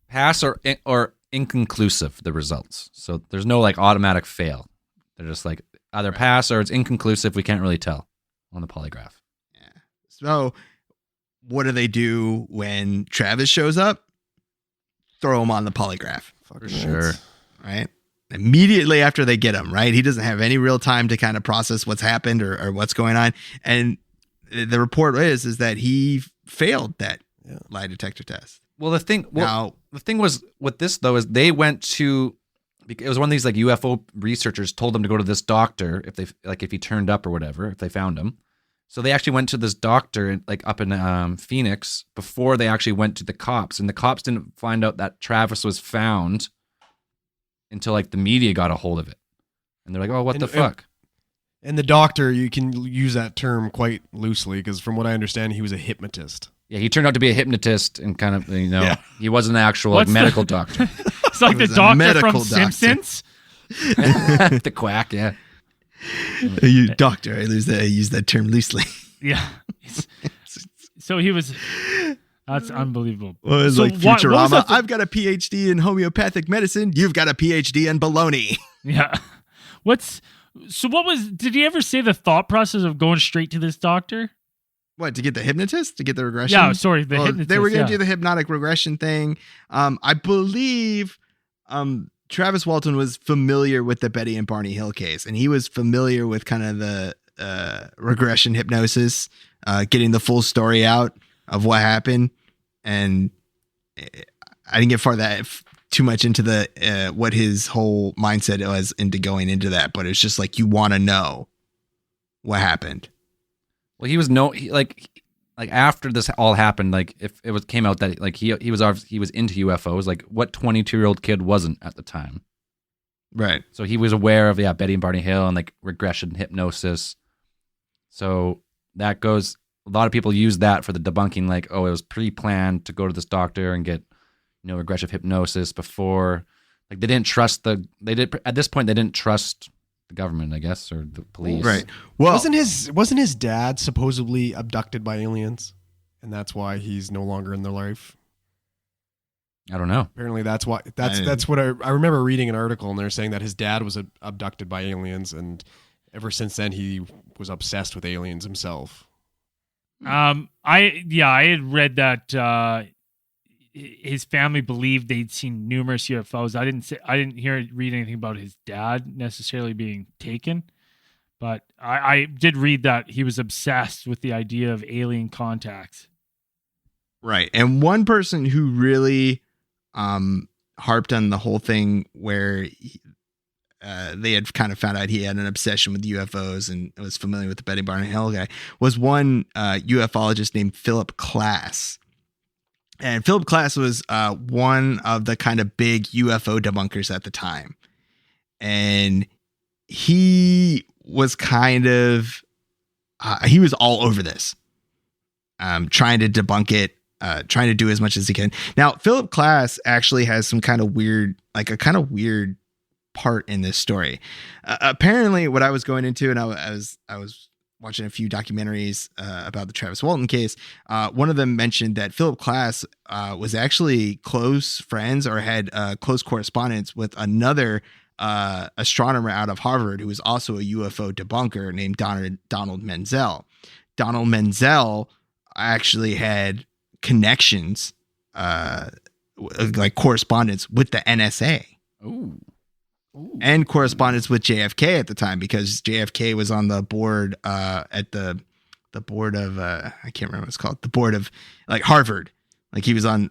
Pass or inconclusive, the results. So there's no like automatic fail. They're just like either pass or it's inconclusive. We can't really tell on the polygraph. Yeah. So what do they do when Travis shows up? Throw him on the polygraph. For sure. Right? Immediately after they get him, right? He doesn't have any real time to kind of process what's happened or what's going on. And the report is that he failed that lie detector test. Well, the thing was with this though is they went to, it was one of these like UFO researchers told them to go to this doctor if he turned up or whatever, if they found him. So they actually went to this doctor like up in Phoenix before they actually went to the cops, and the cops didn't find out that Travis was found until like the media got a hold of it, and they're like, "Oh, what the fuck?" And the doctor, you can use that term quite loosely because from what I understand, he was a hypnotist. Yeah, he turned out to be a hypnotist and kind of, he wasn't an actual like, medical doctor. It's like the doctor from Simpsons. The quack, yeah. Doctor, I use that term loosely. Yeah. So he was... That's unbelievable. Well, it's like Futurama. I've got a PhD in homeopathic medicine. You've got a PhD in baloney. Yeah. Did he ever say the thought process of going straight to this doctor? What, to get the hypnotist? To get the regression? Yeah, sorry, the hypnotist. They were going to do the hypnotic regression thing. I believe Travis Walton was familiar with the Betty and Barney Hill case, and he was familiar with kind of the regression hypnosis, getting the full story out of what happened. And I didn't get too much into the what his whole mindset was into going into that, but it's just like you want to know what happened. Well, he was after this all happened, like if it came out that like he was into UFOs, like what 22-year-old kid wasn't at the time, right? So he was aware of Betty and Barney Hill and like regression hypnosis. So that goes. A lot of people use that for the debunking, like, oh, it was pre-planned to go to this doctor and get, regressive hypnosis before. Like they didn't trust at this point they didn't trust the government, I guess, or the police. Right. Well, wasn't his dad supposedly abducted by aliens, and that's why he's no longer in their life? I don't know. Apparently, that's why. That's what I remember reading an article, and they're saying that his dad was abducted by aliens, and ever since then he was obsessed with aliens himself. I had read that his family believed they'd seen numerous UFOs. I didn't read anything about his dad necessarily being taken, but I did read that he was obsessed with the idea of alien contacts. Right, and one person who really harped on the whole thing where they had kind of found out he had an obsession with UFOs and was familiar with the Betty Barney Hill guy was one ufologist named Philip Klass. And Philip Klass was one of the kind of big UFO debunkers at the time. And he was kind of, he was all over this, trying to debunk it, trying to do as much as he can. Now, Philip Klass actually has some kind of weird, like a kind of weird part in this story. Apparently what I was going into, and I was watching a few documentaries about the Travis Walton case. One of them mentioned that Philip Klass was actually close friends or had close correspondence with another astronomer out of Harvard who was also a UFO debunker named Donald Menzel. Donald Menzel actually had connections, like correspondence with the NSA. Ooh. And correspondence with JFK at the time, because JFK was on the board at the board of I can't remember what it's called, the board of like Harvard, like he was on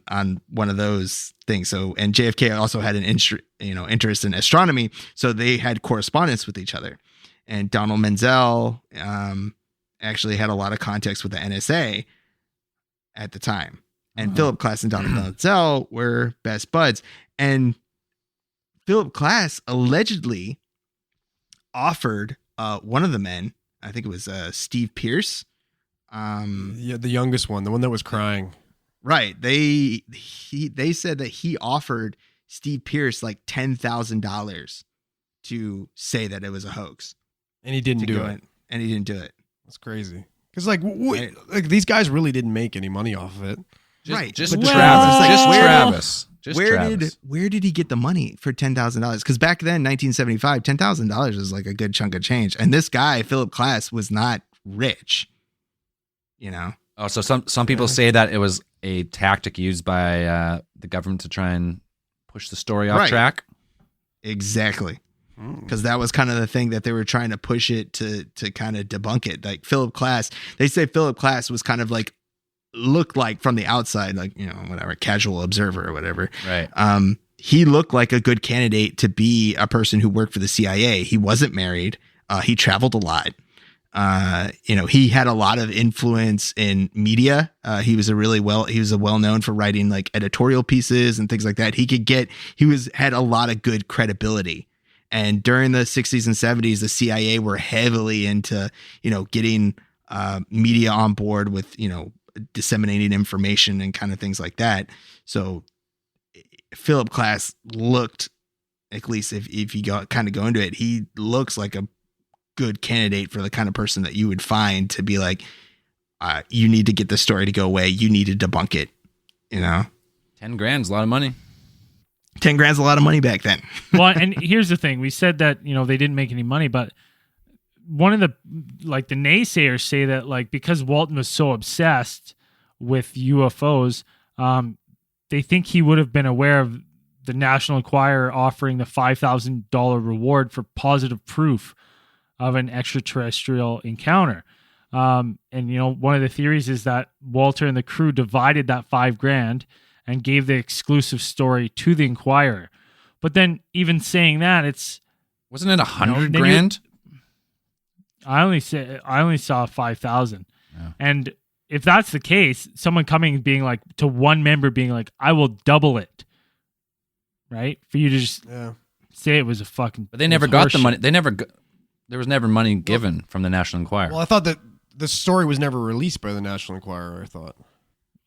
one of those things. So, and JFK also had an interest in astronomy, so they had correspondence with each other. And Donald Menzel actually had a lot of contacts with the NSA at the time, and Philip Klass and Donald Menzel were best buds. And Philip Klass allegedly offered one of the men, I think it was Steve Pierce. The youngest one, the one that was crying. Right. They said that he offered Steve Pierce like $10,000 to say that it was a hoax. And he didn't do it. And he didn't do it. That's crazy. Because like these guys really didn't make any money off of it. Right. Just Travis. Just Travis. Just Travis. where did he get the money for $10,000? Because back then, 1975, $10,000 was like a good chunk of change. And this guy, Philip Klass, was not rich. You know. Oh, so some people say that it was a tactic used by the government to try and push the story off track. Exactly. Because that was kind of the thing that they were trying to push it to kind of debunk it. Like Philip Klass, they say Philip Klass was kind of like, looked like from the outside, like, you know, whatever, casual observer or whatever. Right. He looked like a good candidate to be a person who worked for the CIA. He wasn't married. He traveled a lot. You know, he had a lot of influence in media. He was well known for writing like editorial pieces and things like that. Had a lot of good credibility. And during the 60s and 70s, the CIA were heavily into, you know, getting media on board with, you know, disseminating information and kind of things like that. So Philip Klass looked, at least if you go into it, he looks like a good candidate for the kind of person that you would find to be like, you need to get the story to go away. You need to debunk it. You know, 10 grand's a lot of money. 10 grand's a lot of money back then. Well, and here's the thing. We said that, you know, they didn't make any money, but one of the naysayers say that like, because Walton was so obsessed with UFOs, they think he would have been aware of the National Enquirer offering the $5,000 reward for positive proof of an extraterrestrial encounter. And, you know, one of the theories is that Walter and the crew divided that $5,000 and gave the exclusive story to the Enquirer. But then even saying that, wasn't it $100,000? I only saw 5,000. Yeah. And if that's the case, someone coming and being like, to one member being like, I will double it. Right? For you to just say it was a fucking. But they never got the money. There was never money given from the National Enquirer. Well, I thought that the story was never released by the National Enquirer, I thought.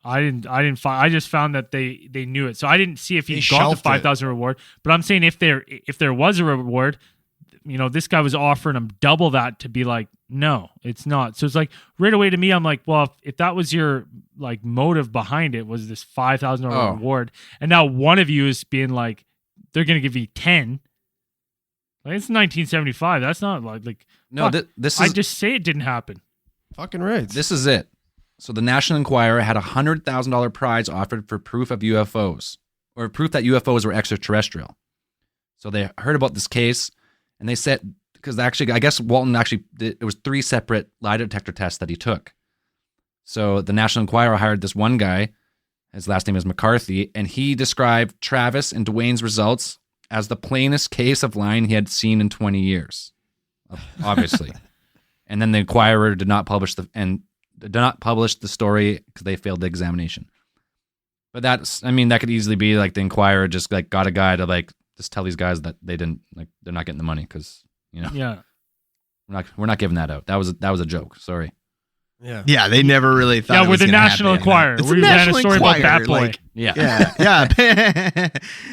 I just found that they knew it. So I didn't see if he got the 5,000 reward, but I'm saying if there was a reward, you know, this guy was offering him double that to be like, no, it's not. So it's like right away to me, I'm like, well, if that was your like motive behind it, was this $5,000 reward, and now one of you is being like, they're going to give you 10. Like, it's 1975. That's not like no. This is, I just say it didn't happen. Fucking right. This is it. So the National Enquirer had a $100,000 prize offered for proof of UFOs, or proof that UFOs were extraterrestrial. So they heard about this case, and they said, because actually, I guess Walton it was 3 separate lie detector tests that he took. So the National Enquirer hired this one guy, his last name is McCarthy, and he described Travis and Dwayne's results as the plainest case of lying he had seen in 20 years, obviously. And then the Enquirer did not publish the story because they failed the examination. But that could easily be like the Enquirer just like got a guy to like just tell these guys that they didn't, like, they're not getting the money because, you know, we're not giving that out. That was a joke. Sorry. Yeah, they never really thought. Yeah, it with was the National Enquirer, we ran a story about Bat Boy. Like, yeah.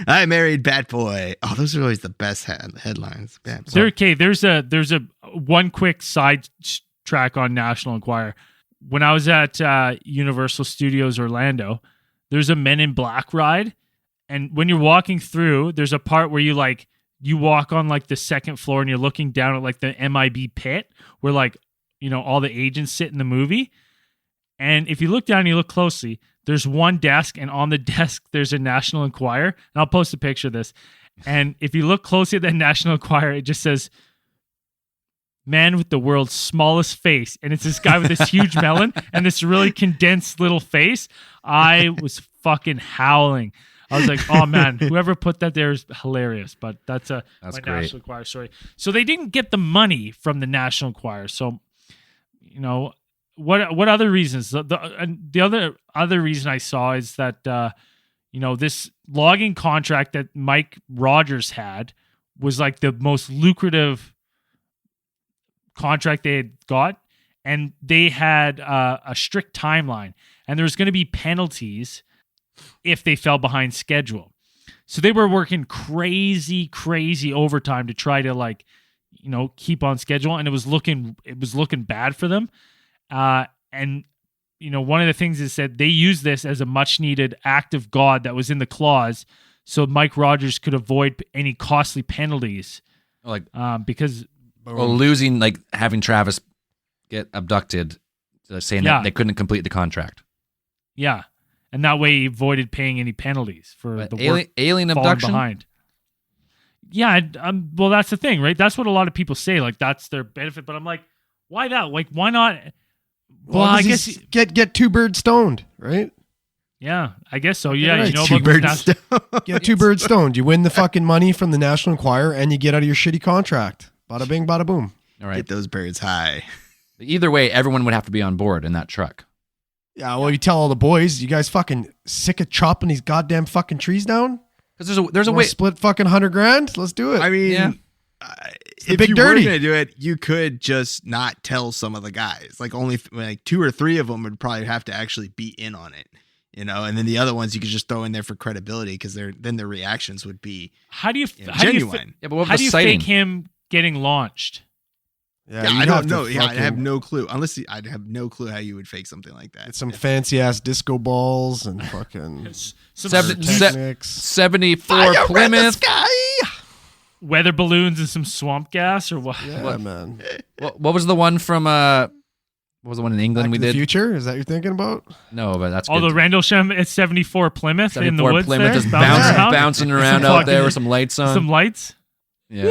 I married Bat Boy. Oh, those are always the best headlines. There's a one quick side track on National Enquirer. When I was at Universal Studios Orlando, there's a Men in Black ride, and when you're walking through, there's a part where you walk on like the second floor and you're looking down at like the MIB pit where like, you know, all the agents sit in the movie. And if you look down and you look closely, there's one desk, and on the desk there's a National Enquirer. And I'll post a picture of this. And if you look closely at that National Enquirer, it just says, "Man with the world's smallest face." And it's this guy with this huge melon and this really condensed little face. I was fucking howling. I was like, oh man, whoever put that there is hilarious. But that's my great. National Enquirer story. So they didn't get the money from the National Enquirer. So, you know, what other reasons? The other reason I saw is that you know, this logging contract that Mike Rogers had was like the most lucrative contract they had got, and they had a strict timeline, and there was going to be penalties if they fell behind schedule. So they were working crazy overtime to try to, like, you know, keep on schedule, and it was looking bad for them. And one of the things is that they use this as a much needed act of God that was in the clause, so Mike Rogers could avoid any costly penalties. Like Because losing, like having Travis get abducted, saying that they couldn't complete the contract. Yeah, and that way he avoided paying any penalties for the work alien falling abduction. behind. Yeah, well, that's the thing, right? That's what a lot of people say. Like that's their benefit, but I'm like, why that? Like, why not? Well, I guess get two birds stoned, right? Yeah, I guess so. Yeah, Right. about Two birds this stoned. Get two birds stoned. You win the fucking money from the National Enquirer, and you get out of your shitty contract. Bada bing, bada boom. All right. Get those birds high. Either way, everyone would have to be on board in that truck. Yeah, well, you tell all the boys, you guys fucking sick of chopping these goddamn fucking trees down? Because there's a Wanna way. split fucking $100,000? Let's do it. I mean, Yeah. the if big you dirty. were going to do it, you could just not tell some of the guys. Like only like 2 or 3 of them would probably have to actually be in on it, and then the other ones you could just throw in there for credibility because then their reactions would be How do you genuine. Yeah, but what how was do the you sighting? fake him getting launched? yeah, Yeah, you'd I have don't to know. Yeah, I fucking have no clue. I'd have no clue how you would fake something like that. Get some fancy ass disco balls and fucking Some Technics. 74 Plymouth. weather balloons and some swamp gas or what? Yeah, man. What was the one from? What was the one in England Back we to the did? Future? Is that what you're thinking about? No, but that's Oh, good. the Rendlesham at 74 Plymouth in the 74 woods Plymouth there, just bouncing around. bouncing around Some out there fucking- with some lights on. Some lights. Yeah.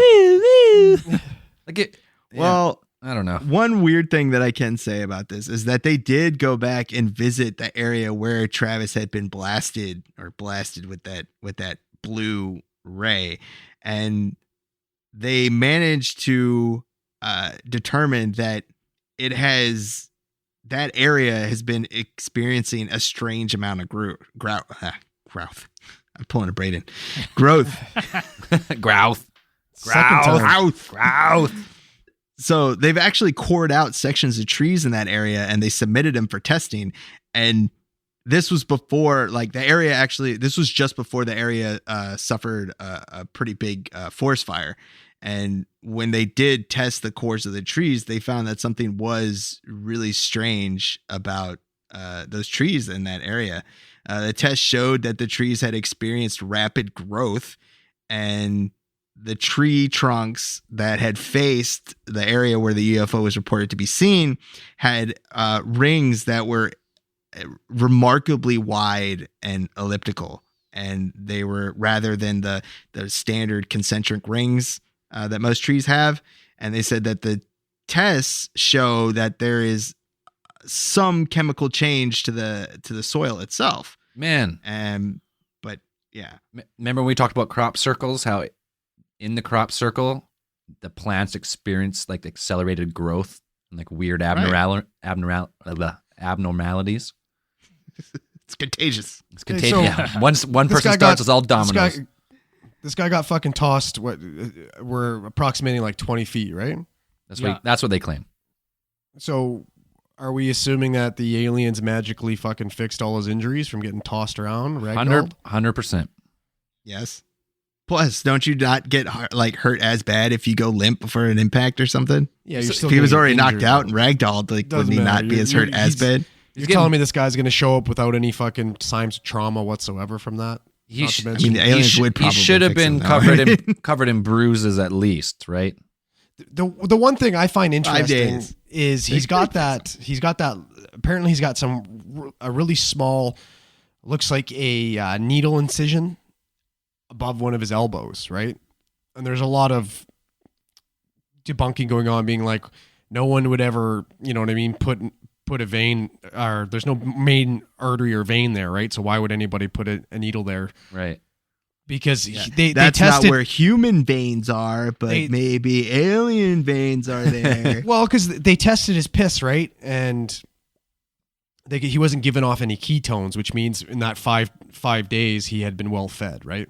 Like it. Well, I don't know. one weird thing that I can say about this is that they did go back and visit the area where Travis had been blasted with that blue ray, and they managed to determine that that area has been experiencing a strange amount of growth. I'm pulling a Braden. Growth. Grouth. Second time. Grouth. So they've actually cored out sections of trees in that area and they submitted them for testing. And this was before, like this was just before the area suffered a pretty big forest fire. And when they did test the cores of the trees, they found that something was really strange about those trees in that area. The test showed that the trees had experienced rapid growth, and the tree trunks that had faced the area where the UFO was reported to be seen had rings that were remarkably wide and elliptical. And they were, rather than the standard concentric rings that most trees have. And they said that the tests show that there is some chemical change to the soil itself. Man. But yeah. Remember when we talked about crop circles, how in the crop circle, the plants experience like accelerated growth and like weird abnormalities. It's contagious. It's contagious. so- Yeah. Once one This person guy starts, got- it's all dominoes. This guy got fucking tossed. We're approximating like 20 feet, right? That's what they claim. So are we assuming that the aliens magically fucking fixed all his injuries from getting tossed around? 100%. Yes. Plus, don't you not get hurt as bad if you go limp before an impact or something? Yeah, So you're still if he was gonna already get knocked injured, out though. and ragdolled, like Doesn't would he not matter. be as hurt as bad? You're telling me this guy's going to show up without any fucking signs of trauma whatsoever from that? He Not to sh- mention- the aliens would probably He should have fix him, been though, covered right? in covered in bruises at least, right? the one thing I find 5 interesting days. is he's got that apparently he's got a really small, looks like a needle incision above one of his elbows, right? And there's a lot of debunking going on, being like, no one would ever, you know what I mean, put a vein, or there's no main artery or vein there, right? So why would anybody put a needle there? Right. Because they That's tested, not where human veins are, but They- maybe alien veins are there. well, because they tested his piss, right? And he wasn't giving off any ketones, which means in that five days he had been well fed, right?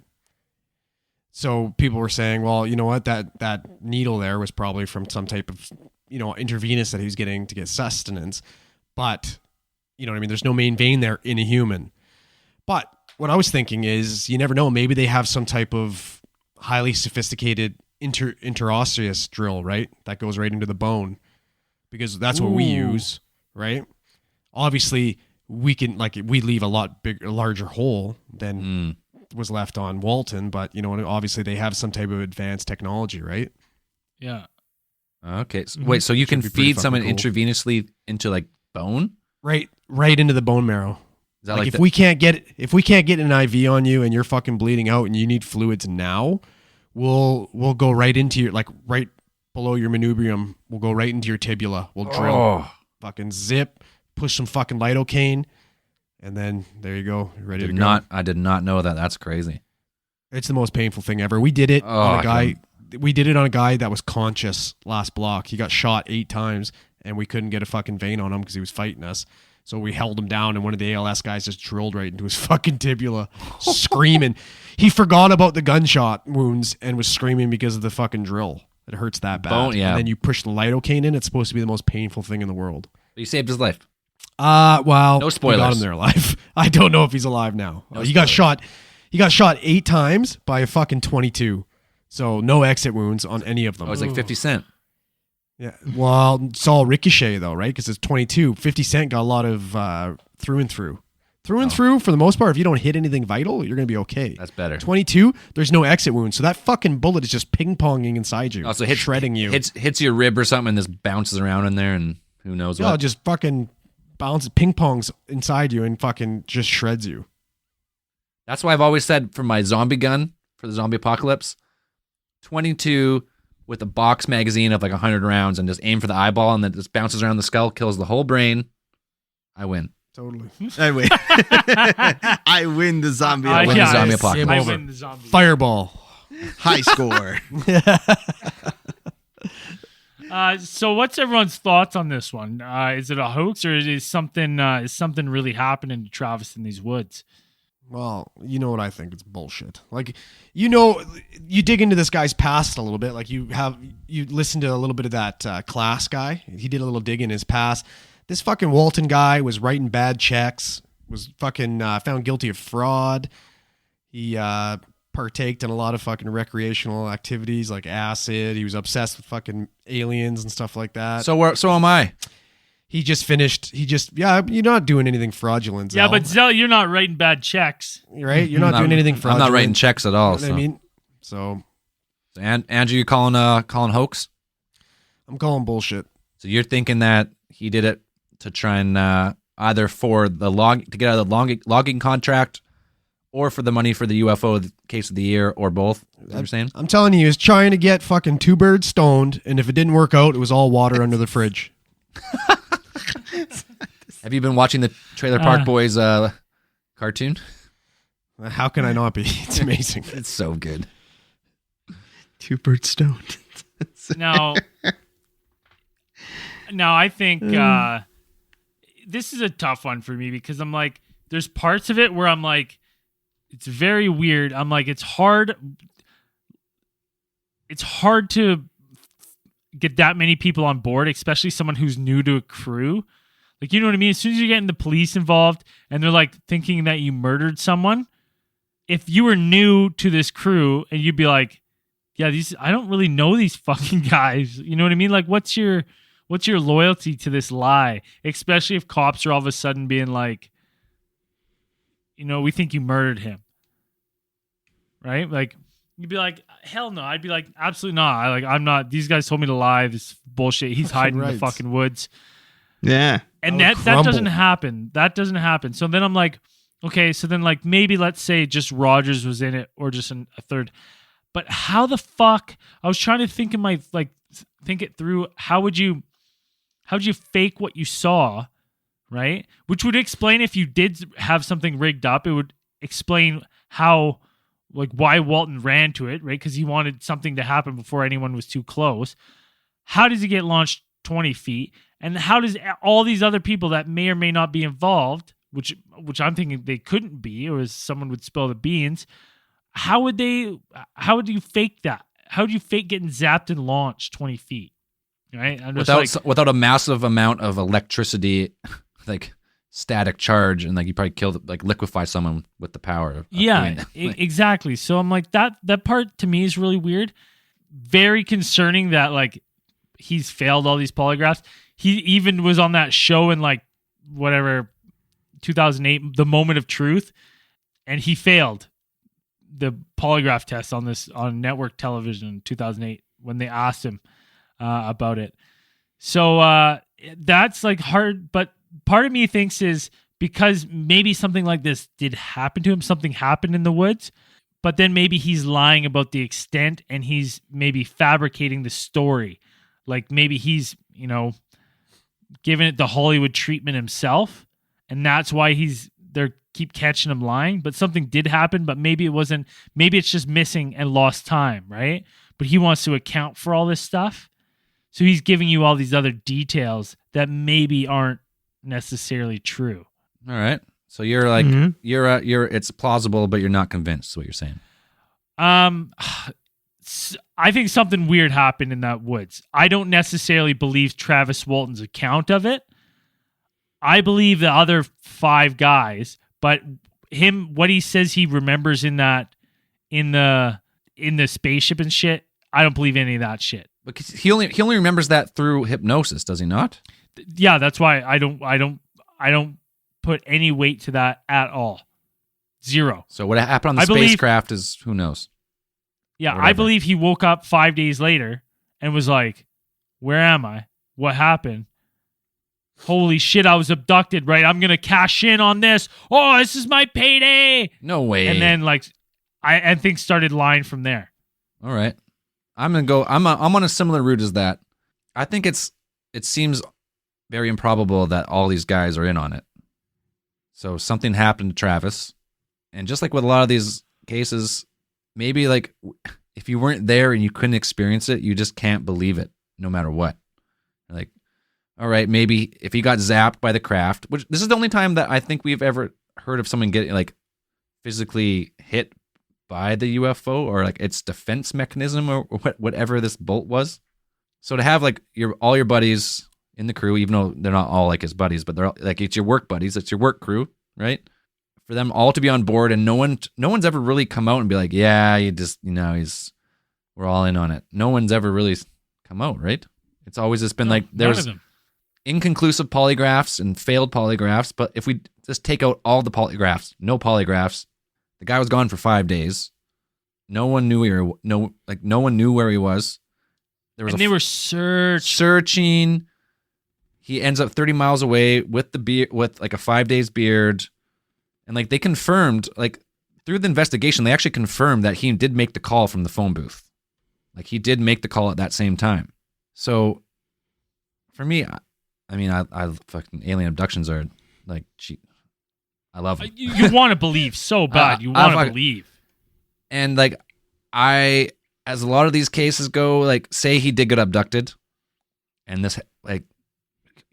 So people were saying, well, you know what, that needle there was probably from some type of, intravenous that he was getting to get sustenance. But, you know what I mean? There's no main vein there in a human. But what I was thinking is, you never know. Maybe they have some type of highly sophisticated interosseous drill, right? That goes right into the bone, because that's what we use, right? Obviously, we leave a larger hole than was left on Walton, but obviously they have some type of advanced technology, right? Yeah. Okay. Wait, so you can be pretty feed someone fucking cool. intravenously into like bone? Right into the bone marrow. Is that If we can't get an IV on you and you're fucking bleeding out and you need fluids now, we'll go right into your right below your manubrium. We'll go right into your tibula. We'll drill, fucking zip, push some fucking lidocaine, and then there you go, you're ready to go. I did not know that. That's crazy. It's the most painful thing ever. We did it on a guy. We did it on a guy that was conscious last block. He got shot 8 times, and we couldn't get a fucking vein on him because he was fighting us. So we held him down, and one of the ALS guys just drilled right into his fucking tibula, screaming. He forgot about the gunshot wounds and was screaming because of the fucking drill. It hurts that bad. Bone, yeah. And then you push the lidocaine in. It's supposed to be the most painful thing in the world. But you saved his life. Well, No spoilers. We got him there alive. I don't know if he's alive now. He got shot 8 times by a fucking 22. So no exit wounds on any of them. Oh, it's like 50 Cent. Yeah. Well, it's all ricochet though, right? Because it's 22. 50 Cent got a lot of through and through. Through and through, for the most part, if you don't hit anything vital, you're going to be okay. That's better. 22, there's no exit wound. So that fucking bullet is just ping-ponging inside you. Also, shredding you. Hits your rib or something and just bounces around in there and who knows what. Just fucking bounces, ping-pongs inside you and fucking just shreds you. That's why I've always said for my zombie gun, for the zombie apocalypse, 22 with a box magazine of like 100 rounds and just aim for the eyeball and then just bounces around the skull, kills the whole brain. I win. Totally. I win. I win the zombie. I win the zombie apocalypse. Game I over. win the zombie. Fireball. High score. So what's everyone's thoughts on this one? Is it a hoax or is something really happening to Travis in these woods? Well, you know what I think? It's bullshit. You dig into this guy's past a little bit. Like you listen to a little bit of that Class guy. He did a little dig in his past. This fucking Walton guy was writing bad checks, was fucking found guilty of fraud. He partaked in a lot of fucking recreational activities like acid. He was obsessed with fucking aliens and stuff like that. So am I. You're not doing anything fraudulent, Zell. Yeah, but Zell, you're not writing bad checks. Right? You're not doing anything I'm fraudulent. not writing checks at all. You know what I mean? So Andrew, you calling hoax? I'm calling bullshit. So you're thinking that he did it to try and either for to get out of the logging contract, or for the money for the UFO case of the year, or both? Is that what you're saying? I'm telling you, he was trying to get fucking 2 birds stoned, and if it didn't work out, it was all water under the fridge. Have you been watching the Trailer Park Boys cartoon? How can I not be? It's amazing. It's so good. 2 birds stoned. Now, I think this is a tough one for me because I'm like, there's parts of it where I'm like, it's very weird. I'm like, it's hard to get that many people on board, especially someone who's new to a crew. Like, you know what I mean? As soon as you're getting the police involved and they're like thinking that you murdered someone, if you were new to this crew and you'd be like, yeah, I don't really know these fucking guys. You know what I mean? Like, what's your loyalty to this lie? Especially if cops are all of a sudden being like, we think you murdered him. Right? Like, you'd be like, hell no. I'd be like, absolutely not. I'm not. These guys told me to lie. This bullshit. He's hiding in the fucking woods. Yeah. And that doesn't happen. That doesn't happen. So then I'm like, okay, so then like maybe let's say just Rogers was in it or just a third. But how the fuck? I was trying to think think it through. How would you fake what you saw, right? Which would explain if you did have something rigged up. It would explain how, like, why Walton ran to it, right? Because he wanted something to happen before anyone was too close. How does he get launched 20 feet? And how does all these other people that may or may not be involved, which I'm thinking they couldn't be, or someone would spill the beans, how would you fake that? How would you fake getting zapped and launched 20 feet? Right? Without a massive amount of electricity, like static charge, and like you probably liquefy someone with the power of exactly. So I'm like, that part to me is really weird. Very concerning that like he's failed all these polygraphs. He even was on that show and like whatever 2008, the moment of truth, and he failed the polygraph test on network television in 2008 when they asked him about it. So that's like hard, but part of me thinks is because maybe something like this did happen to him, something happened in the woods, but then maybe he's lying about the extent and he's maybe fabricating the story. Like maybe he's, giving it the Hollywood treatment himself, and that's why they're keep catching him lying. But something did happen, but maybe it wasn't. Maybe it's just missing and lost time, right? But he wants to account for all this stuff, so he's giving you all these other details that maybe aren't necessarily true. All right. So you're like you're it's plausible, but you're not convinced. Is what you're saying? I think something weird happened in that woods. I don't necessarily believe Travis Walton's account of it. I believe the other 5 guys, but what he says he remembers in the spaceship and shit, I don't believe any of that shit. Because he only remembers that through hypnosis, does he not? Yeah, that's why I don't put any weight to that at all. 0. So what happened on the spacecraft is who knows. Yeah, I believe he woke up 5 days later and was like, where am I? What happened? Holy shit, I was abducted, right? I'm going to cash in on this. Oh, this is my payday. No way. And then I think started lying from there. All right. I'm going to go, I'm on a similar route as that. I think it seems very improbable that all these guys are in on it. So something happened to Travis. And just like with a lot of these cases, maybe like if you weren't there and you couldn't experience it, you just can't believe it no matter what. Like, all right, maybe if he got zapped by the craft, which this is the only time that I think we've ever heard of someone getting like physically hit by the UFO or like its defense mechanism or whatever this bolt was. So to have like all your buddies in the crew, even though they're not all like his buddies, but they're all, like it's your work buddies, it's your work crew, right? For them all to be on board, and no one's ever really come out and be like, yeah, we're all in on it. No one's ever really come out, right? It's always just been like there's inconclusive polygraphs and failed polygraphs. But if we just take out all the polygraphs, no polygraphs, the guy was gone for 5 days. No one knew no one knew where he was. They were searching. He ends up 30 miles away with with like a 5 days beard. And like they confirmed, like through the investigation, they actually confirmed that he did make the call from the phone booth. Like he did make the call at that same time. So for me, I mean, I fucking alien abductions are like cheap. I love them. You want to believe so bad. You want to believe. And like as a lot of these cases go, like say he did get abducted and this like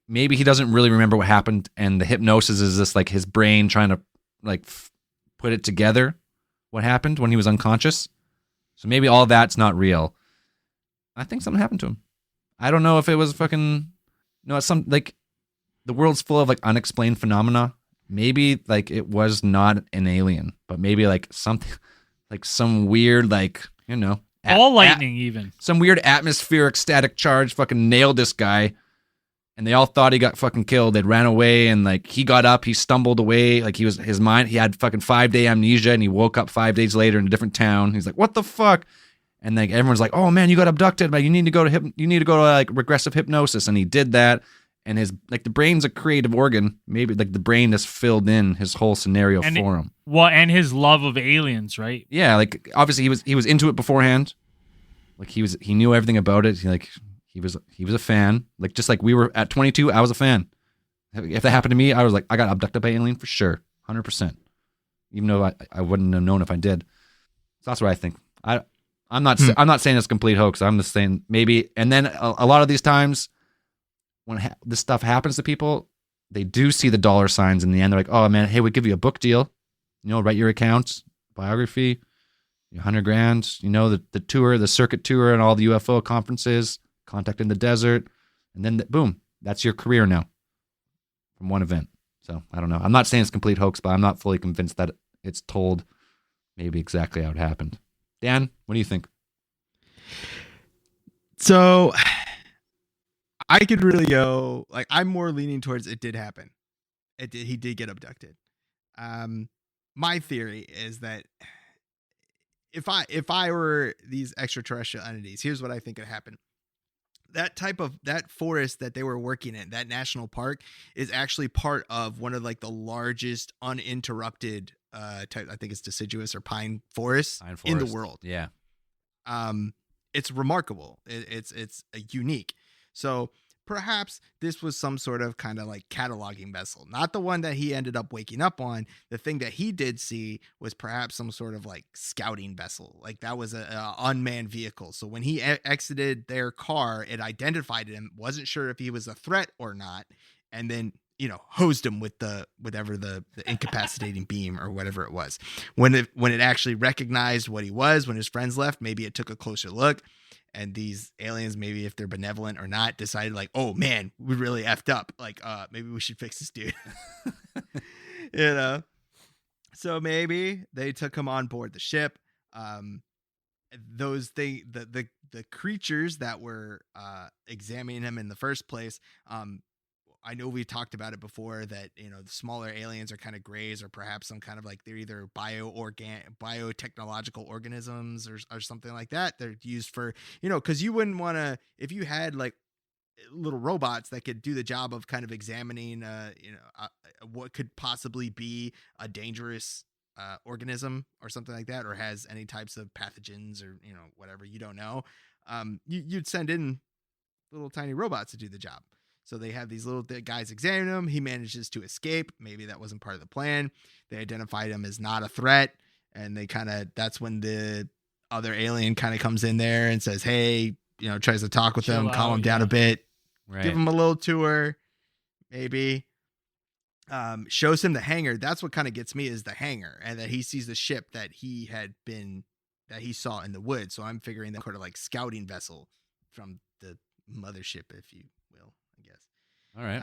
maybe he doesn't really remember what happened. And the hypnosis is just like his brain trying to like put it together what happened when he was unconscious. So maybe all that's not real. I think something happened to him. I don't know if it was fucking it's some like the world's full of like unexplained phenomena. Maybe like it was not an alien, but maybe like something like some weird like all lightning even some weird atmospheric static charge fucking nailed this guy. And they all thought he got fucking killed. They ran away, and like he got up, he stumbled away, like he had fucking 5-day amnesia, and he woke up 5 days later in a different town. He's like, "What the fuck?" And like everyone's like, "Oh man, you got abducted, but you need to go to like regressive hypnosis." And he did that, and his like the brain's a creative organ. Maybe like the brain just filled in his whole scenario for him. Well, and his love of aliens, right? Yeah, like obviously he was into it beforehand. Like he knew everything about it. He was a fan. Like just like we were at 22, I was a fan. If that happened to me, I was like, I got abducted by an alien for sure, 100%. Even though I wouldn't have known if I did. So that's what I think. I'm not saying it's a complete hoax. I'm just saying maybe. And then a lot of these times when this stuff happens to people, they do see the dollar signs in the end. They're like, oh man, hey, we'll give you a book deal. Write your accounts, biography, $100,000. The tour, the circuit tour, and all the UFO conferences. Contact in the desert, and then boom, that's your career now from one event. So I don't know. I'm not saying it's a complete hoax, but I'm not fully convinced that it's told maybe exactly how it happened. Dan, what do you think? So I could really go like I'm more leaning towards it did happen. He did get abducted. My theory is that if I were these extraterrestrial entities, here's what I think could happen. That forest that they were working in, that national park, is actually part of one of like the largest uninterrupted type, I think it's deciduous or pine forests in the world. Yeah. It's remarkable. It's unique. So perhaps this was some sort of kind of like cataloging vessel, not the one that he ended up waking up on. The thing that he did see was perhaps some sort of like scouting vessel. Like that was a unmanned vehicle. So when he exited their car, it identified him, wasn't sure if he was a threat or not. And then, hosed him with the incapacitating beam or whatever it was. When it actually recognized what he was, when his friends left, maybe it took a closer look. And these aliens, maybe if they're benevolent or not, decided like, oh man, we really effed up. Like, maybe we should fix this dude. So maybe they took him on board the ship. The creatures that were examining him in the first place, I know we talked about it before that, the smaller aliens are kind of grays, or perhaps some kind of like they're either biotechnological organisms or something like that. They're used for, because you wouldn't want to, if you had like little robots that could do the job of kind of examining, what could possibly be a dangerous organism or something like that, or has any types of pathogens or, whatever, you don't know. You'd send in little tiny robots to do the job. So they have these little guys examine him. He manages to escape. Maybe that wasn't part of the plan. They identified him as not a threat. And that's when the other alien kind of comes in there and says, hey, tries to talk with him, calm him down a bit, give him a little tour, maybe. Shows him the hangar. That's what kind of gets me, is the hangar, and that he sees the ship that he saw in the woods. So I'm figuring that sort of like scouting vessel from the mothership, if you will, I guess. All right.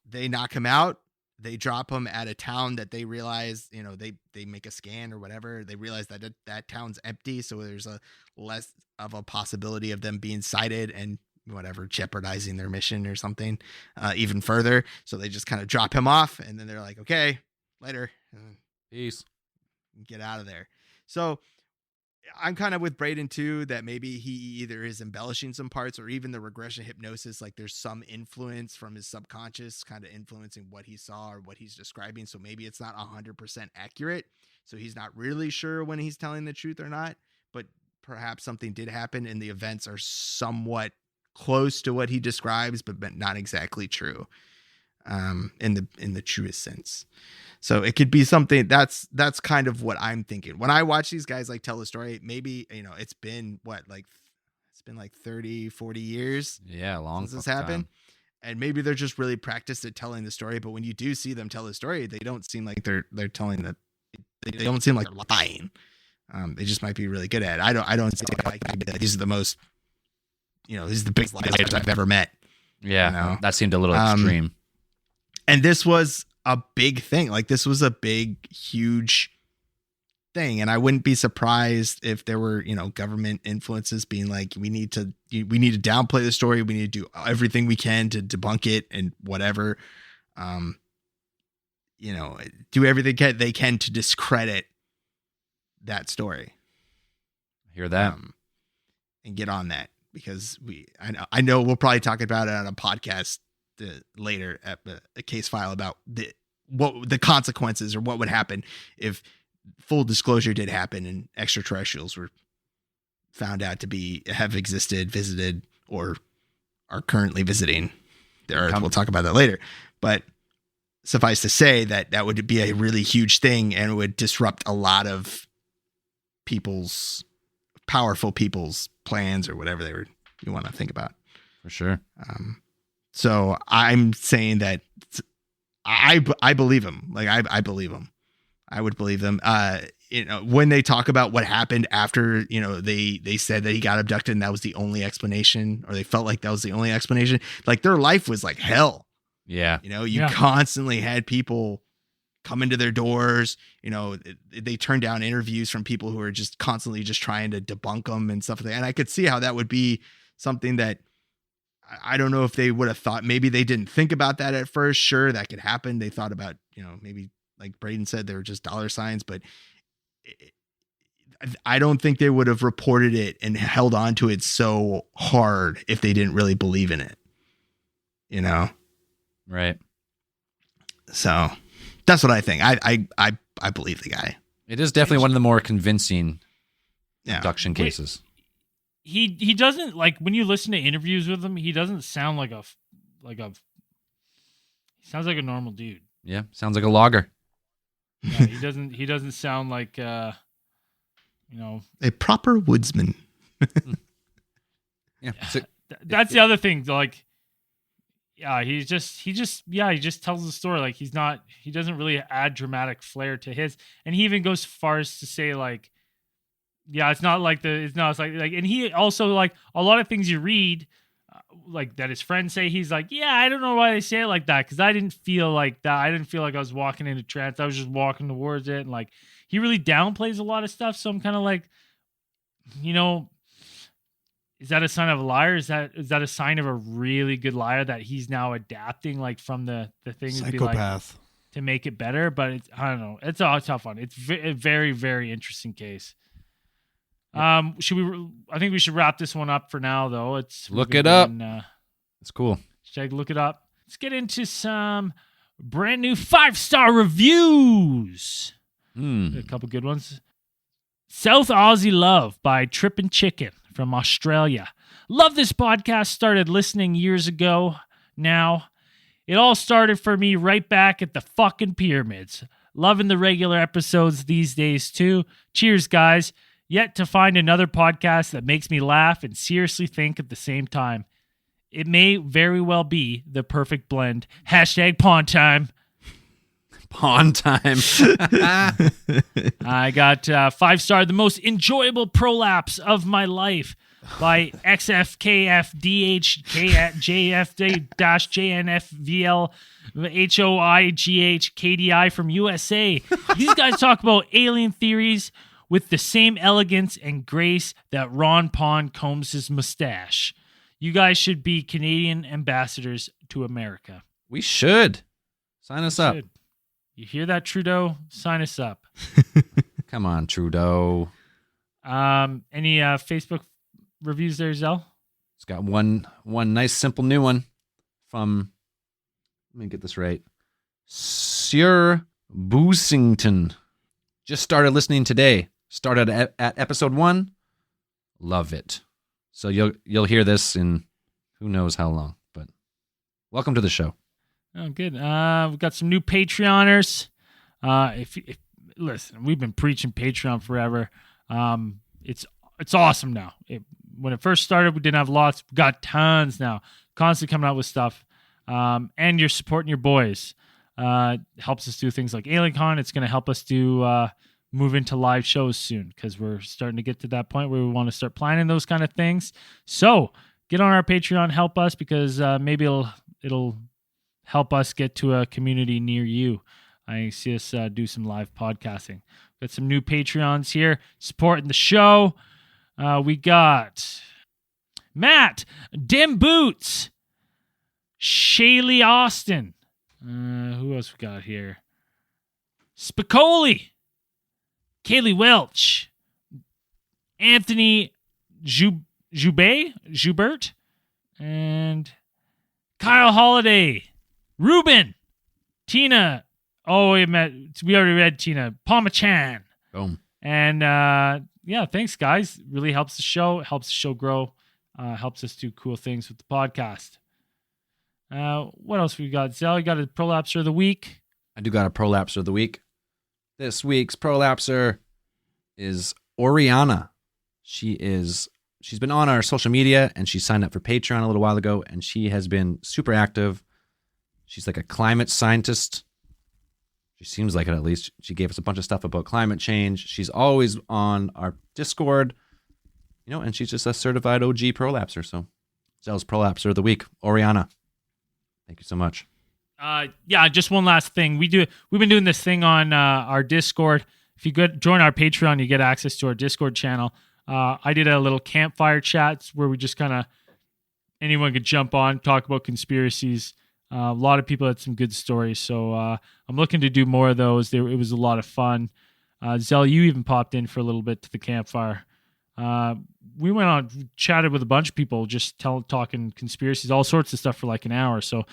They knock him out. They drop him at a town that they realize, they make a scan or whatever. They realize that town's empty. So there's a less of a possibility of them being sighted and whatever, jeopardizing their mission or something even further. So they just kind of drop him off, and then they're like, okay, later. Peace. Get out of there. So I'm kind of with Braden too, that maybe he either is embellishing some parts, or even the regression hypnosis, like there's some influence from his subconscious kind of influencing what he saw or what he's describing. So maybe it's not 100% accurate. So he's not really sure when he's telling the truth or not, but perhaps something did happen and the events are somewhat close to what he describes, but not exactly true in the truest sense. So it could be something that's kind of what I'm thinking. When I watch these guys like tell the story, maybe, it's been like 30, 40 years. Yeah, long since this happened. And maybe they're just really practiced at telling the story. But when you do see them tell the story, they don't seem like they're telling that. They don't seem like they're lying. They just might be really good at it. I don't see like these are the most, these are the biggest liars I've ever met. Yeah, that seemed a little extreme. And this was a big thing. Like this was a big, huge thing. And I wouldn't be surprised if there were, government influences being like, we need to downplay the story. We need to do everything we can to debunk it and whatever. Do everything they can to discredit that story. Hear that. And get on that, because I know we'll probably talk about it on a podcast later at a case file about the consequences, or what would happen if full disclosure did happen and extraterrestrials were found out to have existed, visited, or are currently visiting the Earth. We'll talk about that later, but suffice to say that would be a really huge thing and would disrupt a lot of powerful people's plans, or whatever you want to think about. For sure. So I'm saying that I believe him. Like I believe him. I would believe them. When they talk about what happened after, they said that he got abducted and that was the only explanation, or they felt like that was the only explanation. Like their life was like hell. Yeah. Constantly had people come into their doors. They turned down interviews from people who are just constantly just trying to debunk them and stuff like that. And I could see how that would be something that I don't know if they would have thought, maybe they didn't think about that at first. Sure, that could happen. They thought about, maybe like Braden said, they were just dollar signs, but I don't think they would have reported it and held on to it so hard if they didn't really believe in it, Right. So that's what I think. I believe the guy. It is definitely one of the more convincing Yeah. abduction cases. He doesn't, like, when you listen to interviews with him, he doesn't sound like a he sounds like a normal dude. Yeah, sounds like a logger. Yeah, he doesn't sound like a proper woodsman. Yeah. That's the other thing. Like, yeah, he just tells the story. Like, he doesn't really add dramatic flair to his. And he even goes far as to say, like, yeah, it's like, and he also, like, a lot of things you read, like, that his friends say, he's like, yeah, I don't know why they say it like that, because I didn't feel like that. I didn't feel like I was walking into trance. I was just walking towards it. And, like, he really downplays a lot of stuff. So I'm kind of like, is that a sign of a liar? Is that a sign of a really good liar that he's now adapting, like, from the things Psychopath. to make it better? But I don't know. It's a tough one. It's a very, very interesting case. I think we should wrap this one up for now, though. Look it up. It's cool. Look it up. Let's get into some brand new 5-star reviews. A couple good ones. South Aussie Love by Trippin' Chicken from Australia. Love this podcast. Started listening years ago now. It all started for me right back at the fucking pyramids. Loving the regular episodes these days, too. Cheers, guys. Yet to find another podcast that makes me laugh and seriously think at the same time. It may very well be the perfect blend. # pawn time. Pawn time. I got 5-star, the most enjoyable prolapse of my life by XFKFDHK at JFD-JNFVLHOIGHKDI from USA. These guys talk about alien theories with the same elegance and grace that Ron Pawn combs his mustache. You guys should be Canadian ambassadors to America. We should. Sign us up. You hear that, Trudeau? Sign us up. Come on, Trudeau. Any Facebook reviews there, Zell? It's got one nice, simple new one from, let me get this right, Sir Boosington. Just started listening today. Started at episode 1. Love it. So you'll hear this in who knows how long. But welcome to the show. Oh, good. We've got some new Patreoners. If listen, we've been preaching Patreon forever. It's awesome now. When it first started, we didn't have lots. We got tons now. Constantly coming out with stuff. And you're supporting your boys. Helps us do things like AlienCon. It's going to help us do move into live shows soon, because we're starting to get to that point where we want to start planning those kind of things. So get on our Patreon, help us, because maybe it'll help us get to a community near you. I see us do some live podcasting. Got some new Patreons here supporting the show. We got Matt, Dim Boots, Shaylee Austin. Who else we got here? Spicoli, Kaylee Welch, Anthony Joubert, and Kyle Holiday, Ruben, Tina. Oh, we already read Tina. Palma Chan. Boom. And yeah, thanks, guys. Really helps the show. It helps the show grow. Helps us do cool things with the podcast. What else we got? Zell, you got a prolapser of the week? I do got a prolapser of the week. This week's prolapser is Oriana. She's been on our social media, and she signed up for Patreon a little while ago, and she has been super active. She's like a climate scientist. She seems like it, at least. She gave us a bunch of stuff about climate change. She's always on our Discord, and she's just a certified OG prolapser. So, Zell's prolapser of the week, Oriana. Thank you so much. Yeah, just one last thing. We've been doing this thing on our Discord. If you join our Patreon, you get access to our Discord channel. I did a little campfire chat where we just kind of anyone could jump on, talk about conspiracies. A lot of people had some good stories, so I'm looking to do more of those. It was a lot of fun. Zell, you even popped in for a little bit to the campfire. We went on, chatted with a bunch of people, just talking conspiracies, all sorts of stuff for like an hour. So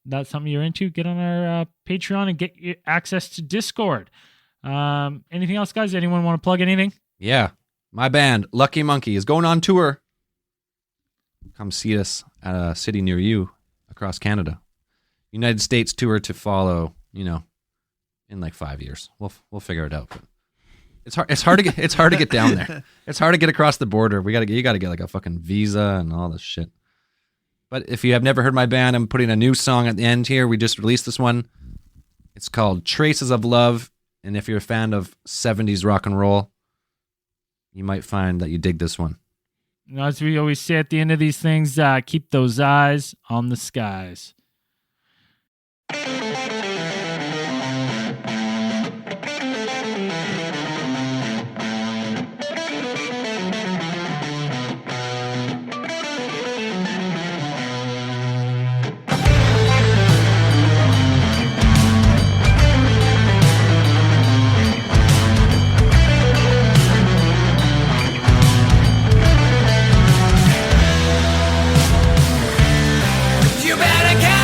that's something you're into. Get on our Patreon and get access to Discord. Anything else, guys? Anyone want to plug anything? Yeah. My band, Lucky Monkey, is going on tour. Come see us at a city near you across Canada. United States tour to follow, in like 5 years. We'll figure it out. But it's hard to get down there. It's hard to get across the border. You got to get like a fucking visa and all this shit. But if you have never heard my band, I'm putting a new song at the end here. We just released this one. It's called Traces of Love. And if you're a fan of 70s rock and roll, you might find that you dig this one. As we always say at the end of these things, keep those eyes on the skies. You better get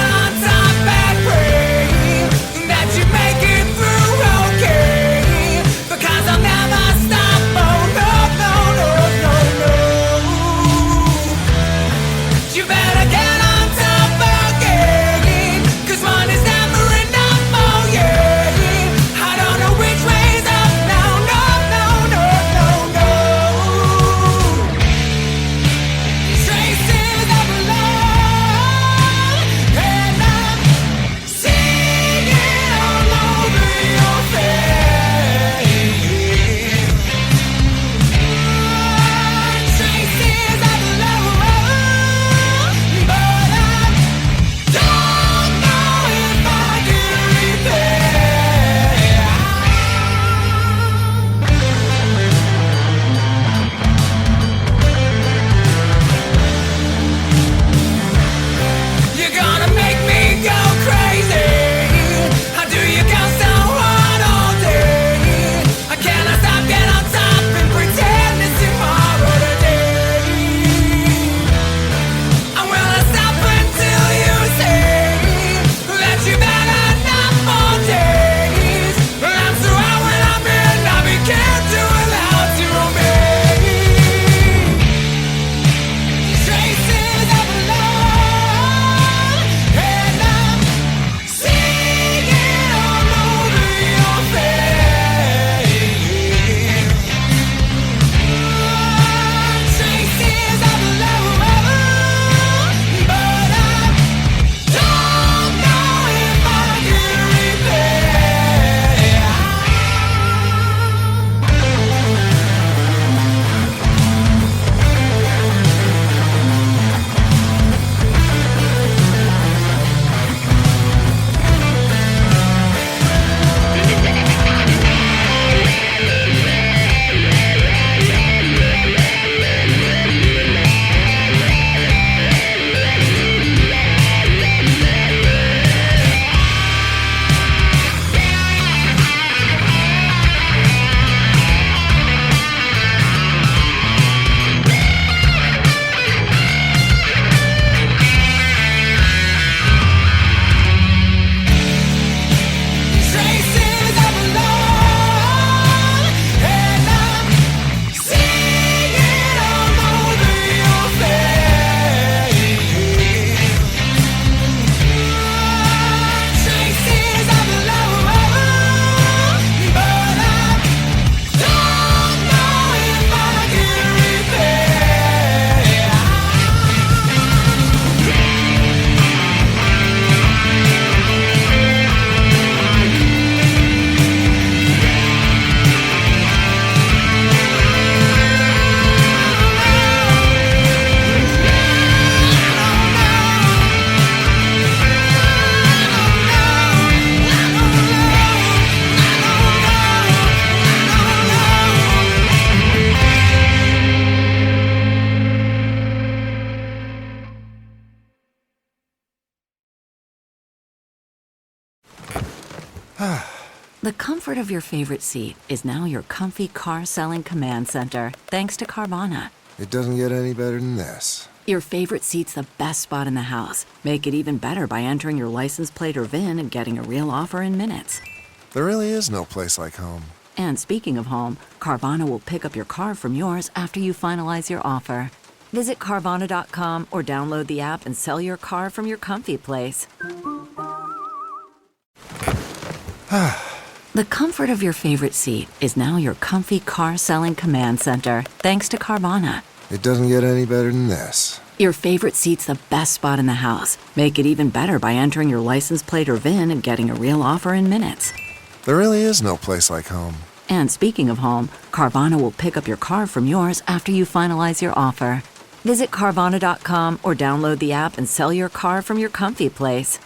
The comfort of your favorite seat is now your comfy car selling command center, thanks to Carvana. It doesn't get any better than this. Your favorite seat's the best spot in the house. Make it even better by entering your license plate or VIN and getting a real offer in minutes. There really is no place like home. And speaking of home, Carvana will pick up your car from yours after you finalize your offer. Visit Carvana.com or download the app and sell your car from your comfy place. The comfort of your favorite seat is now your comfy car selling command center, thanks to Carvana. It doesn't get any better than this. Your favorite seat's the best spot in the house. Make it even better by entering your license plate or VIN and getting a real offer in minutes. There really is no place like home. And speaking of home, Carvana will pick up your car from yours after you finalize your offer. Visit Carvana.com or download the app and sell your car from your comfy place.